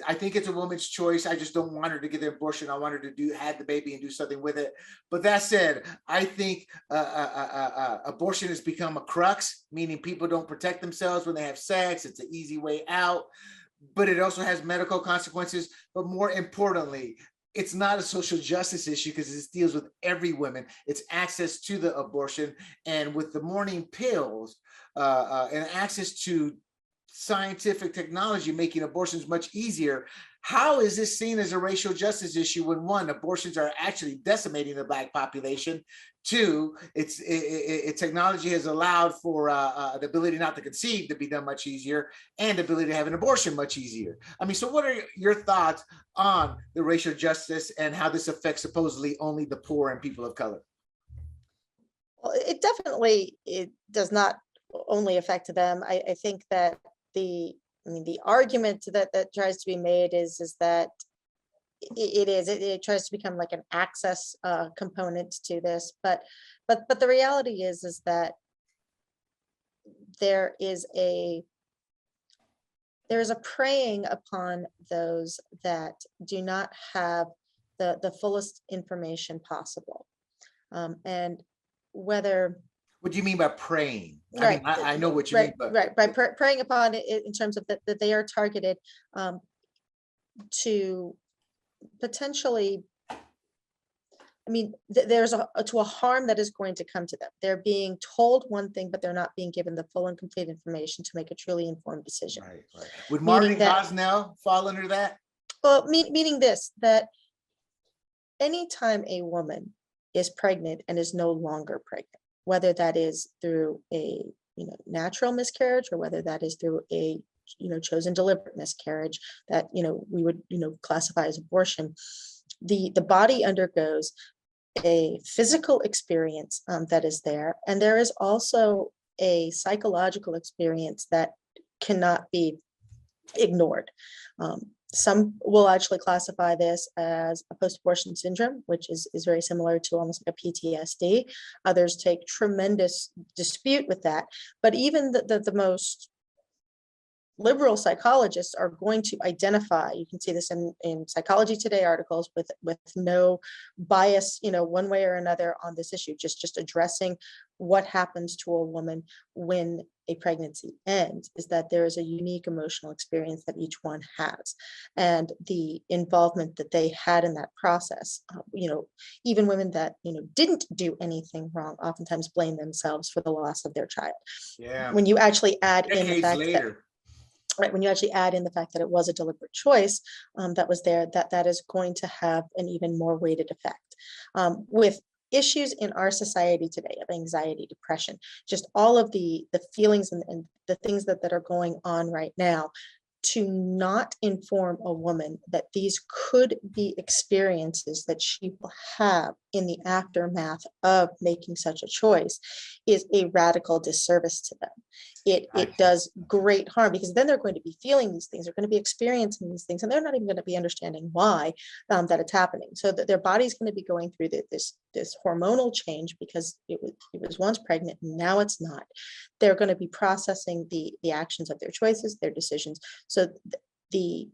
Speaker 1: I think it's a woman's choice. I just don't want her to get an abortion. I want her to have the baby and do something with it. But that said, I think abortion has become a crux, meaning people don't protect themselves when they have sex. It's an easy way out. But it also has medical consequences. But more importantly, it's not a social justice issue, because it deals with every woman. It's access to the abortion, and with the morning pills and access to scientific technology making abortions much easier. How is this seen as a racial justice issue when, one, abortions are actually decimating the Black population? Two, technology has allowed for the ability not to conceive to be done much easier, and the ability to have an abortion much easier. I mean, so what are your thoughts on the racial justice and how this affects supposedly only the poor and people of color?
Speaker 2: Well, it does not only affect them. I think that the argument that tries to be made is that it tries to become like an access component to this, but the reality is that there is a preying upon those that do not have the fullest information possible, and whether.
Speaker 1: What do you mean by praying?
Speaker 2: Right.
Speaker 1: I mean, I know what you mean, but
Speaker 2: by preying upon it in terms of that they are targeted to potentially, there's to a harm that is going to come to them. They're being told one thing, but they're not being given the full and complete information to make a truly informed decision.
Speaker 1: Right. Would Martin Gosnell fall under that?
Speaker 2: Well, meaning this, that anytime a woman is pregnant and is no longer pregnant, whether that is through a natural miscarriage, or whether that is through a chosen deliberate miscarriage that we would classify as abortion, the body undergoes a physical experience that is there, and there is also a psychological experience that cannot be ignored. Some will actually classify this as a post-abortion syndrome, which is very similar to almost like a PTSD. Others take tremendous dispute with that. But even the most liberal psychologists are going to identify, you can see this in Psychology Today articles, with no bias, one way or another on this issue, just addressing what happens to a woman when a pregnancy ends, is that there is a unique emotional experience that each one has, and the involvement that they had in that process. Even women that didn't do anything wrong oftentimes blame themselves for the loss of their child.
Speaker 1: Yeah.
Speaker 2: When you actually add in the fact
Speaker 1: later.
Speaker 2: Right, when you actually add in the fact that it was a deliberate choice that was there, that is going to have an even more weighted effect. With issues in our society today of anxiety, depression, just all of the feelings and the things that are going on right now, to not inform a woman that these could be experiences that she will have in the aftermath of making such a choice is a radical disservice to them. It does great harm, because then they're going to be feeling these things, they're going to be experiencing these things, and they're not even going to be understanding why that it's happening. So that their body's going to be going through this hormonal change because it was once pregnant and now it's not. They're going to be processing the actions of their choices, their decisions. So the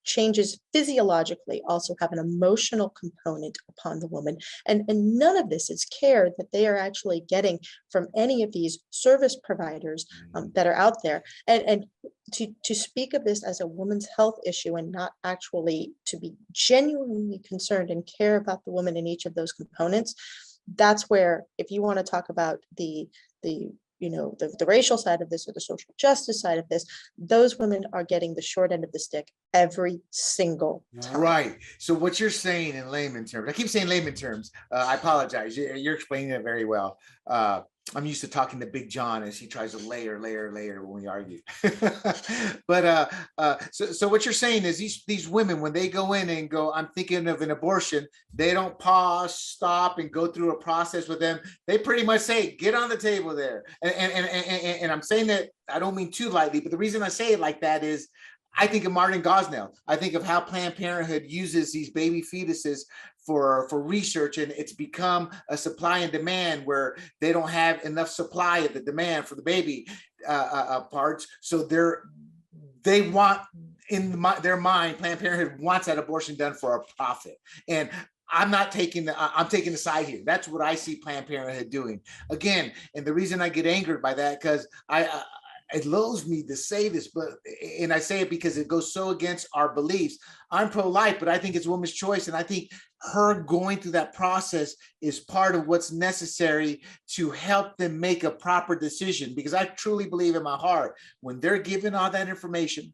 Speaker 2: changes physiologically also have an emotional component upon the woman. And none of this is care that they are actually getting from any of these service providers that are out there. And to speak of this as a woman's health issue and not actually to be genuinely concerned and care about the woman in each of those components, that's where, if you want to talk about the racial side of this or the social justice side of this, those women are getting the short end of the stick every single time.
Speaker 1: Right. So what you're saying in layman terms, I keep saying layman terms. I apologize. You're explaining it very well. I'm used to talking to Big John as he tries to layer when we argue. But so what you're saying is these women, when they go in and go, I'm thinking of an abortion, they don't pause, stop, and go through a process with them. They pretty much say, get on the table there. And I'm saying that, I don't mean too lightly, but the reason I say it like that is, I think of Martin Gosnell. I think of how Planned Parenthood uses these baby fetuses for research, and it's become a supply and demand where they don't have enough supply of the demand for the baby parts. So they want, in their mind, Planned Parenthood wants that abortion done for a profit. And I'm taking the side here. That's what I see Planned Parenthood doing. Again, and the reason I get angered by that, because it loathes me to say this, and I say it because it goes so against our beliefs. I'm pro-life, but I think it's a woman's choice. And I think her going through that process is part of what's necessary to help them make a proper decision. Because I truly believe in my heart, when they're given all that information,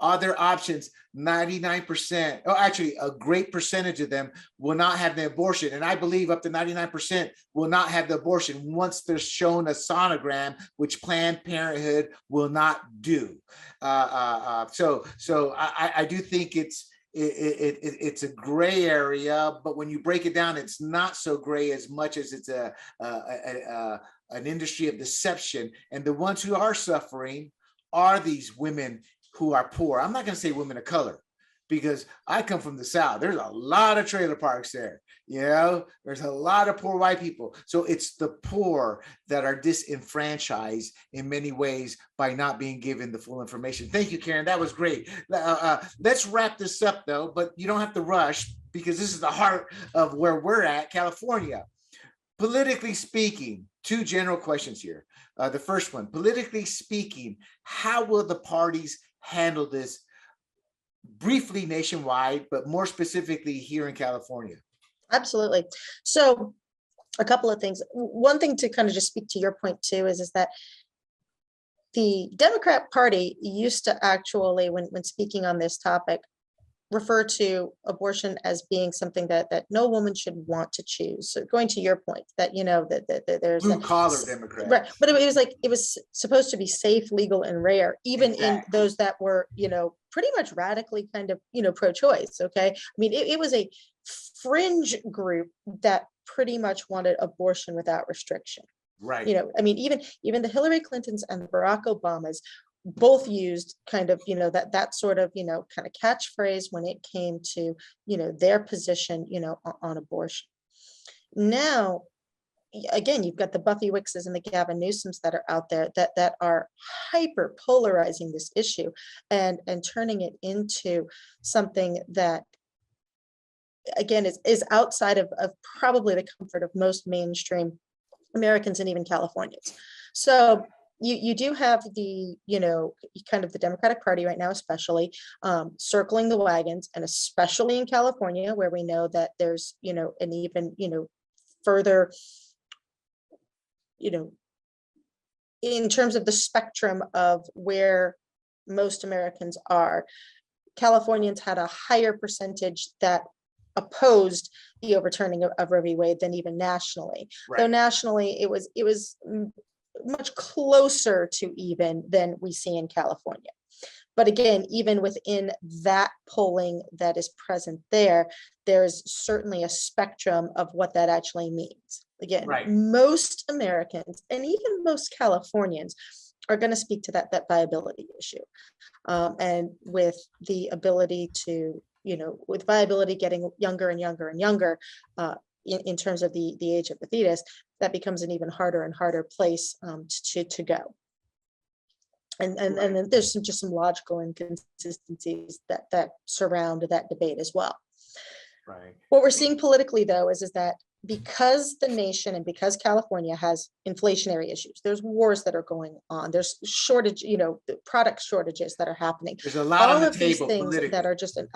Speaker 1: all their options, 99%, or actually a great percentage of them will not have the abortion. And I believe up to 99% will not have the abortion once they're shown a sonogram, which Planned Parenthood will not do. So I do think it's a gray area, but when you break it down, it's not so gray as much as it's an industry of deception. And the ones who are suffering are these women who are poor. I'm not going to say women of color, because I come from the South. There's a lot of trailer parks there. There's a lot of poor white people. So it's the poor that are disenfranchised in many ways by not being given the full information. Thank you, Karen. That was great. Let's wrap this up though, but you don't have to rush, because this is the heart of where we're at, California. Politically speaking, two general questions here. The first one, politically speaking, how will the parties handle this briefly nationwide, but more specifically here in California?
Speaker 2: Absolutely. So a couple of things. One thing to kind of just speak to your point too is that the Democrat Party used to actually, when speaking on this topic, refer to abortion as being something that no woman should want to choose. So going to your point that, that there's
Speaker 1: blue collar Democrat,
Speaker 2: right? But it was supposed to be safe, legal, and rare, even in those that were, pretty much radically kind of, pro-choice. Okay. I mean, it was a fringe group that pretty much wanted abortion without restriction.
Speaker 1: Right.
Speaker 2: I mean, even the Hillary Clintons and the Barack Obamas both used kind of, that sort of, kind of catchphrase when it came to, their position, on abortion. Now, again, you've got the Buffy Wickses and the Gavin Newsoms that are out there that are hyper polarizing this issue and turning it into something that, again, is outside of probably the comfort of most mainstream Americans and even Californians. So you do have the, kind of the Democratic Party right now, especially circling the wagons, and especially in California, where we know that there's, an even, further, in terms of the spectrum of where most Americans are, Californians had a higher percentage that opposed the overturning of Roe v. Wade than even nationally. Right. Though nationally, it was much closer to even than we see in California. But again, even within that polling that is present there's certainly a spectrum of what that actually means. Again,
Speaker 1: Right.
Speaker 2: most Americans and even most Californians are going to speak to that viability issue. And with the ability to, with viability getting younger and younger and younger, in terms of the age of the fetus, that becomes an even harder and harder place to go. And then there's just some logical inconsistencies that surround that debate as well.
Speaker 1: Right.
Speaker 2: What we're seeing politically, though, is that because the nation and because California has inflationary issues, there's wars that are going on, there's shortage, product shortages that are happening.
Speaker 1: There's a lot on the
Speaker 2: these
Speaker 1: table
Speaker 2: things that are just an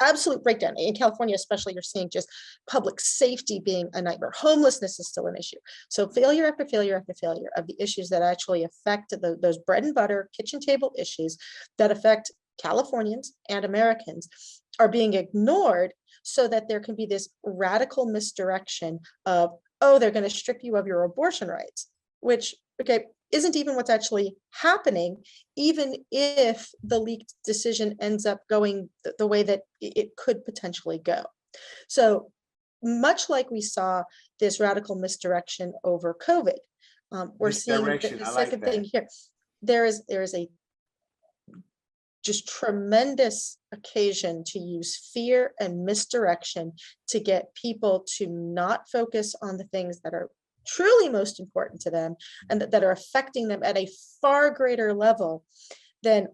Speaker 2: absolute breakdown. In California, especially, you're seeing just public safety being a nightmare. Homelessness is still an issue. So failure after failure after failure of the issues that actually affect those bread and butter kitchen table issues that affect Californians and Americans are being ignored, so that there can be this radical misdirection of, oh, they're going to strip you of your abortion rights, which, okay, isn't even what's actually happening, even if the leaked decision ends up going the way that it could potentially go. So much like we saw this radical misdirection over COVID, we're seeing the second thing here. There is a just tremendous occasion to use fear and misdirection to get people to not focus on the things that are truly most important to them and that are affecting them at a far greater level than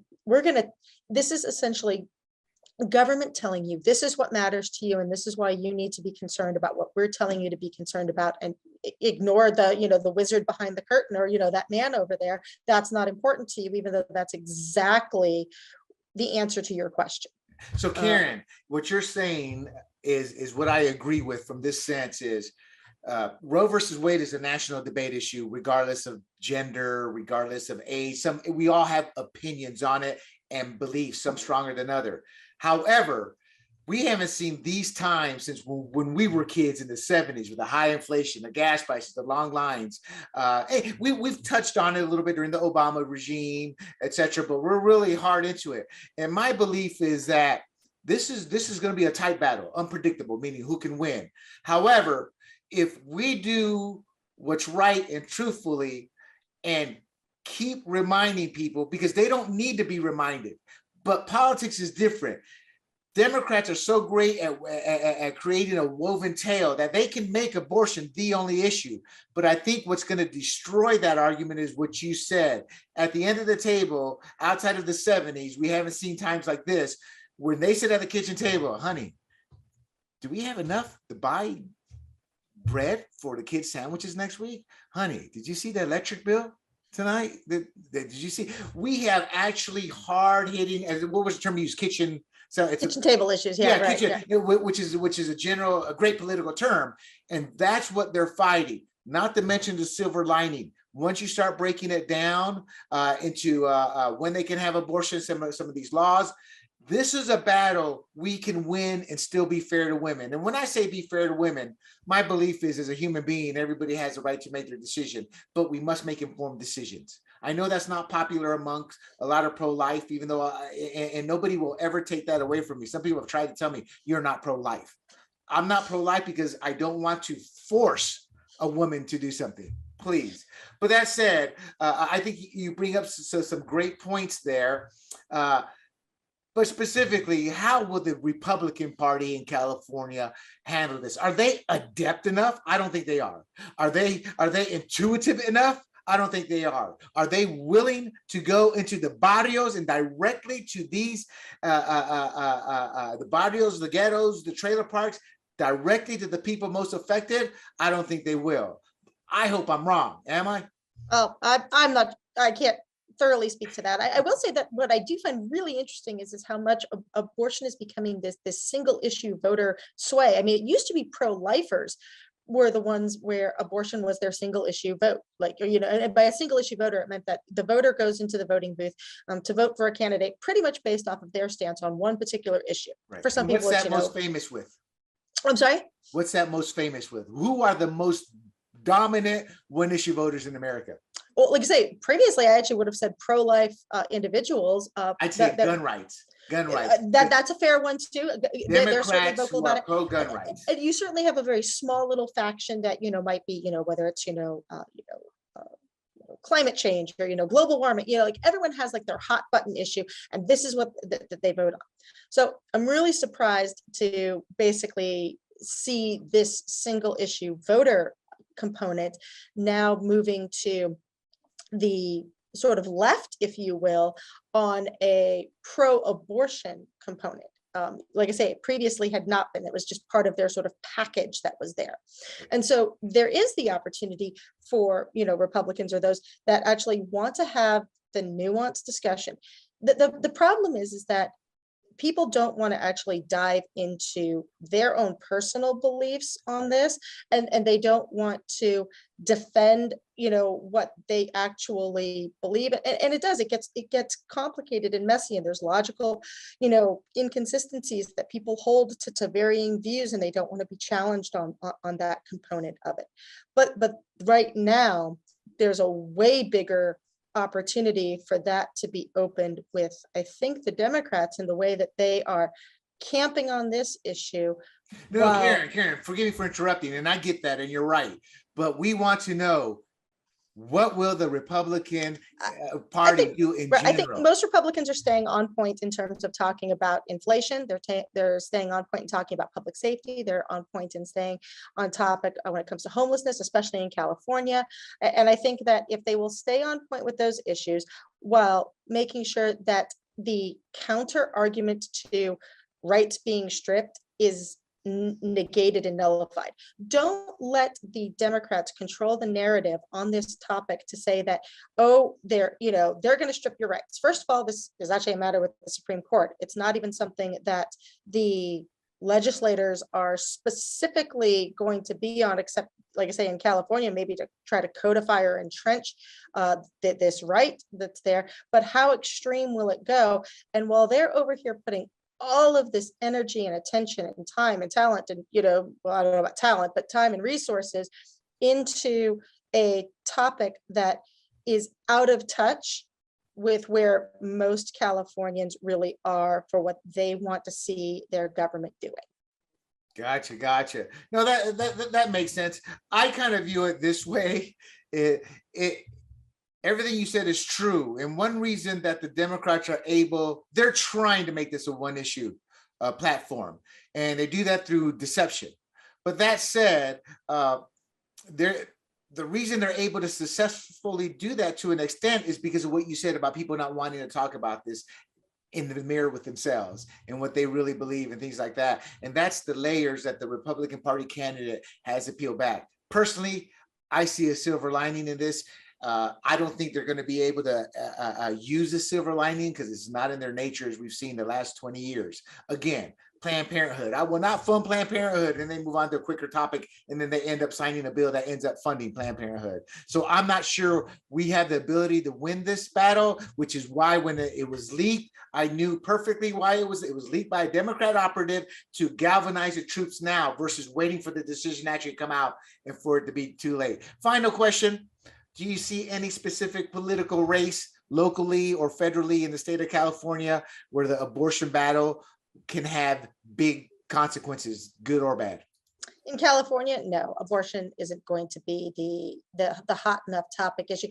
Speaker 2: this is essentially government telling you this is what matters to you and this is why you need to be concerned about what we're telling you to be concerned about, and ignore the wizard behind the curtain, or that man over there. That's not important to you, even though that's exactly the answer to your question.
Speaker 1: So Karen, what you're saying is what I agree with from this sense is Roe versus Wade is a national debate issue, regardless of gender, regardless of age. We all have opinions on it and beliefs, some stronger than other. However, we haven't seen these times since when we were kids in the 70s, with the high inflation, the gas prices, the long lines. We've touched on it a little bit during the Obama regime, et cetera, but we're really hard into it. And my belief is that this is going to be a tight battle, unpredictable, meaning who can win. However, if we do what's right and truthfully and keep reminding people, because they don't need to be reminded, but politics is different. Democrats are so great at creating a woven tale that they can make abortion the only issue. But I think what's going to destroy that argument is what you said. At the end of the table, outside of the 70s, we haven't seen times like this, when they sit at the kitchen table, honey, do we have enough to buy bread for the kids' sandwiches next week? Honey, did you see the electric bill tonight? Did you see? We have actually hard-hitting, what was the term you used, kitchen? So it's
Speaker 2: kitchen table issues, right,
Speaker 1: kitchen, which is a great political term, and that's what they're fighting. Not to mention the silver lining. Once you start breaking it down into when they can have abortion, some of these laws, this is a battle we can win and still be fair to women. And when I say be fair to women, my belief is, as a human being, everybody has the right to make their decision, but we must make informed decisions. I know that's not popular amongst a lot of pro-life, even though, and nobody will ever take that away from me. Some people have tried to tell me, you're not pro-life. I'm not pro-life because I don't want to force a woman to do something, please. But that said, I think you bring up some great points there. But specifically, how will the Republican Party in California handle this? Are they adept enough? I don't think they are. Are they intuitive enough? I don't think they are. Are they willing to go into the barrios and directly to these, the barrios, the ghettos, the trailer parks, directly to the people most affected? I don't think they will. I hope I'm wrong. Am I?
Speaker 2: Oh, I'm not. I can't thoroughly speak to that. I will say that what I do find really interesting is how much abortion is becoming this single issue voter sway. I mean, it used to be pro-lifers were the ones where abortion was their single issue vote. And by a single issue voter, it meant that the voter goes into the voting booth to vote for a candidate pretty much based off of their stance on one particular issue.
Speaker 1: Right.
Speaker 2: For some people,
Speaker 1: what's that most famous with?
Speaker 2: I'm sorry?
Speaker 1: What's that most famous with? Who are the most dominant one issue voters in America?
Speaker 2: Well, like I say, previously, I actually would have said pro-life individuals.
Speaker 1: I'd say gun rights. Gun rights.
Speaker 2: That's a fair one too. They're certainly
Speaker 1: Democrats
Speaker 2: vocal
Speaker 1: who are
Speaker 2: about it.
Speaker 1: pro-gun rights.
Speaker 2: And you certainly have a very small little faction that, might be, whether it's, climate change or, global warming, like everyone has like their hot button issue, and this is what that they vote on. So I'm really surprised to basically see this single issue voter component now moving to the sort of left, if you will, on a pro-abortion component. Like I say, it previously had not been. It was just part of their sort of package that was there. And so there is the opportunity for, Republicans or those that actually want to have the nuanced discussion. The problem is that people don't want to actually dive into their own personal beliefs on this, and they don't want to defend what they actually believe. And it gets complicated and messy, and there's logical inconsistencies that people hold to varying views, and they don't want to be challenged on that component of it. But right now there's a way bigger opportunity for that to be opened with, I think, the Democrats and the way that they are camping on this issue.
Speaker 1: No, Karen, forgive me for interrupting, and I get that, and you're right. But we want to know, what will the Republican Party do in general?
Speaker 2: I think most Republicans are staying on point in terms of talking about inflation. They're staying on point in talking about public safety. They're on point in staying on topic when it comes to homelessness, especially in California. And I think that if they will stay on point with those issues while making sure that the counter argument to rights being stripped is negated and nullified. Don't let the Democrats control the narrative on this topic to say that, they're going to strip your rights. First of all, this is actually a matter with the Supreme Court. It's not even something that the legislators are specifically going to be on, except, like I say, in California, maybe to try to codify or entrench this right that's there. But how extreme will it go? And while they're over here putting all of this energy and attention and time and talent and, I don't know about talent, but time and resources into a topic that is out of touch with where most Californians really are for what they want to see their government doing.
Speaker 1: Gotcha. No, that makes sense. I kind of view it this way. Everything you said is true. And one reason that the Democrats they're trying to make this a one issue platform. And they do that through deception. But that said, the reason they're able to successfully do that to an extent is because of what you said about people not wanting to talk about this in the mirror with themselves and what they really believe and things like that. And that's the layers that the Republican Party candidate has to peel back. Personally, I see a silver lining in this. I don't think they're going to be able to use the silver lining because it's not in their nature, as we've seen the last 20 years. Again, Planned Parenthood. I will not fund Planned Parenthood, and then move on to a quicker topic, and then they end up signing a bill that ends up funding Planned Parenthood. So I'm not sure we have the ability to win this battle, which is why when it was leaked, I knew perfectly why it was leaked by a Democrat operative to galvanize the troops now versus waiting for the decision to actually come out and for it to be too late. Final question. Do you see any specific political race locally or federally in the state of California where the abortion battle can have big consequences, good or bad?
Speaker 2: In California, no, abortion isn't going to be the hot enough topic issue.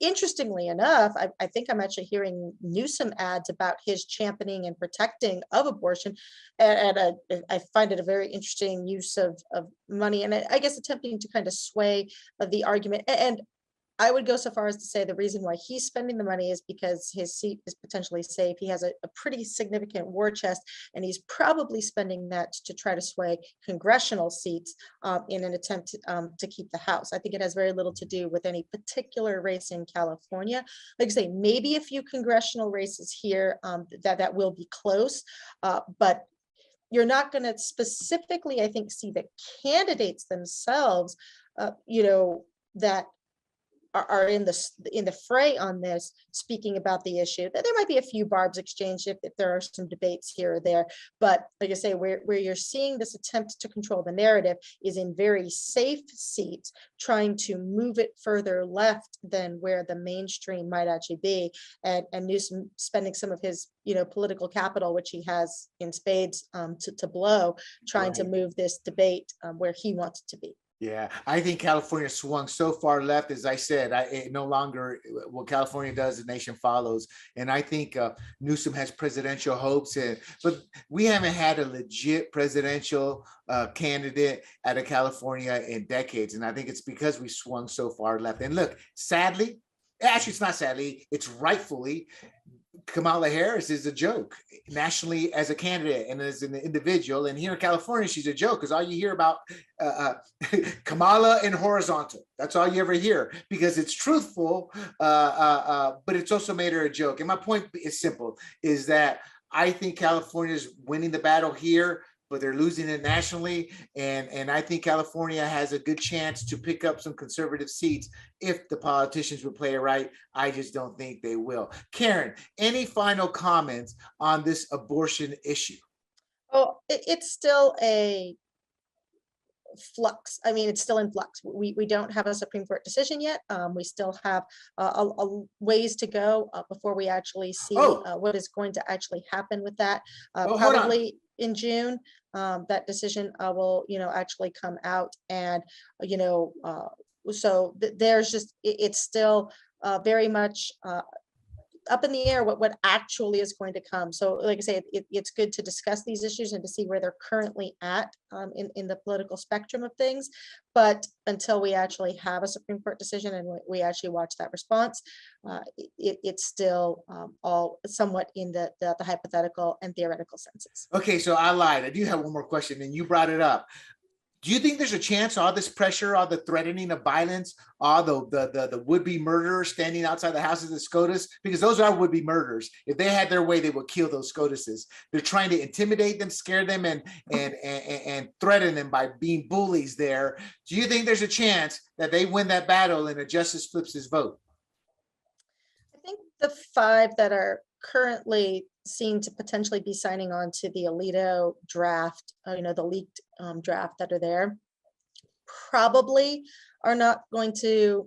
Speaker 2: Interestingly enough, I think I'm actually hearing Newsom ads about his championing and protecting of abortion, and I find it a very interesting use of money, and I guess attempting to kind of sway the argument. And I would go so far as to say the reason why he's spending the money is because his seat is potentially safe. He has a pretty significant war chest, and he's probably spending that to try to sway congressional seats in an attempt to keep the House. I think it has very little to do with any particular race in California. Like I say, maybe a few congressional races here that will be close, but you're not going to specifically, I think, see the candidates themselves, that are in the fray on this, speaking about the issue. That there might be a few barbs exchanged if there are some debates here or there, but like I say, where you're seeing this attempt to control the narrative is in very safe seats, trying to move it further left than where the mainstream might actually be, and Newsom spending some of his political capital, which he has in spades, to blow, trying to move this debate where he wants it to be.
Speaker 1: Yeah, I think California swung so far left, as I said, it no longer what California does, the nation follows. And I think Newsom has presidential hopes, but we haven't had a legit presidential candidate out of California in decades. And I think it's because we swung so far left. And look, sadly, actually, it's not sadly, it's rightfully, Kamala Harris is a joke nationally as a candidate and as an individual. And here in California, she's a joke because all you hear about Kamala and horizontal. That's all you ever hear because it's truthful, but it's also made her a joke. And my point is simple, is that I think California is winning the battle here, but they're losing it nationally. And I think California has a good chance to pick up some conservative seats if the politicians would play it right. I just don't think they will. Karen, any final comments on this abortion issue?
Speaker 2: Oh, it's still a flux. I mean, it's still in flux. We don't have a Supreme Court decision yet. We still have a ways to go before we actually see what is going to actually happen with that. Probably in June, that decision will, actually come out, and so there's just it's still very much up in the air what actually is going to come. So like I say, it's good to discuss these issues and to see where they're currently at in the political spectrum of things. But until we actually have a Supreme Court decision and we actually watch that response, it's still all somewhat in the hypothetical and theoretical senses.
Speaker 1: Okay, so I lied. I do have one more question, and you brought it up. Do you think there's a chance all this pressure, all the threatening of violence, all the would-be murderers standing outside the houses of SCOTUS, because those are would-be murderers. If they had their way, they would kill those SCOTUSes. They're trying to intimidate them, scare them, and threaten them by being bullies there. Do you think there's a chance that they win that battle and a justice flips his vote?
Speaker 2: I think the 5 that are currently seem to potentially be signing on to the Alito draft, the leaked draft that are there, probably are not going to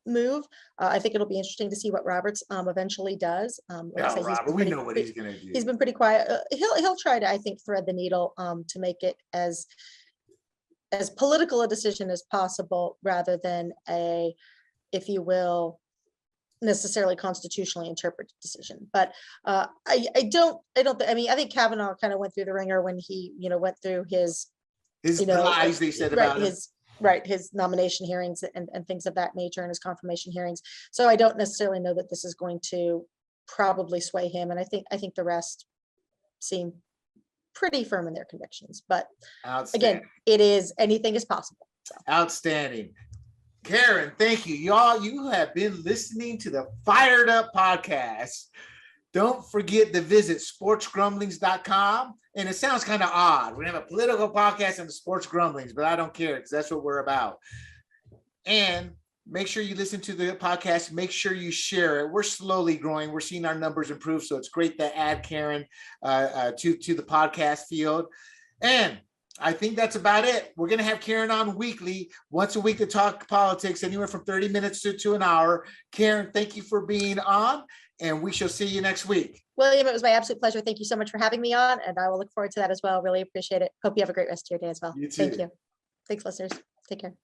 Speaker 2: move. I think it'll be interesting to see what Roberts eventually does.
Speaker 1: Robert, we know what he's going to do.
Speaker 2: He's been pretty quiet. He'll try to, I think, thread the needle to make it as political a decision as possible, rather than a, if you will, necessarily constitutionally interpreted decision. But I think Kavanaugh kind of went through the ringer when he went through his lies they said about his nomination hearings and things of that nature, and his confirmation hearings. So I don't necessarily know that this is going to probably sway him, and I think the rest seem pretty firm in their convictions. But again, anything is possible. So.
Speaker 1: Outstanding. Karen, thank you. Y'all, you have been listening to the Fired Up Podcast. Don't forget to visit sportsgrumblings.com. And it sounds kind of odd. We're going to have a political podcast and the sports grumblings, but I don't care because that's what we're about. And make sure you listen to the podcast. Make sure you share it. We're slowly growing. We're seeing our numbers improve. So it's great to add Karen to the podcast field. And I think that's about it. We're going to have Karen on weekly, once a week, to talk politics, anywhere from 30 minutes to an hour. Karen, thank you for being on, and we shall see you next week.
Speaker 2: William, it was my absolute pleasure. Thank you so much for having me on, and I will look forward to that as well. Really appreciate it. Hope you have a great rest of your day as well.
Speaker 1: You too.
Speaker 2: Thank you. Thanks, listeners. Take care.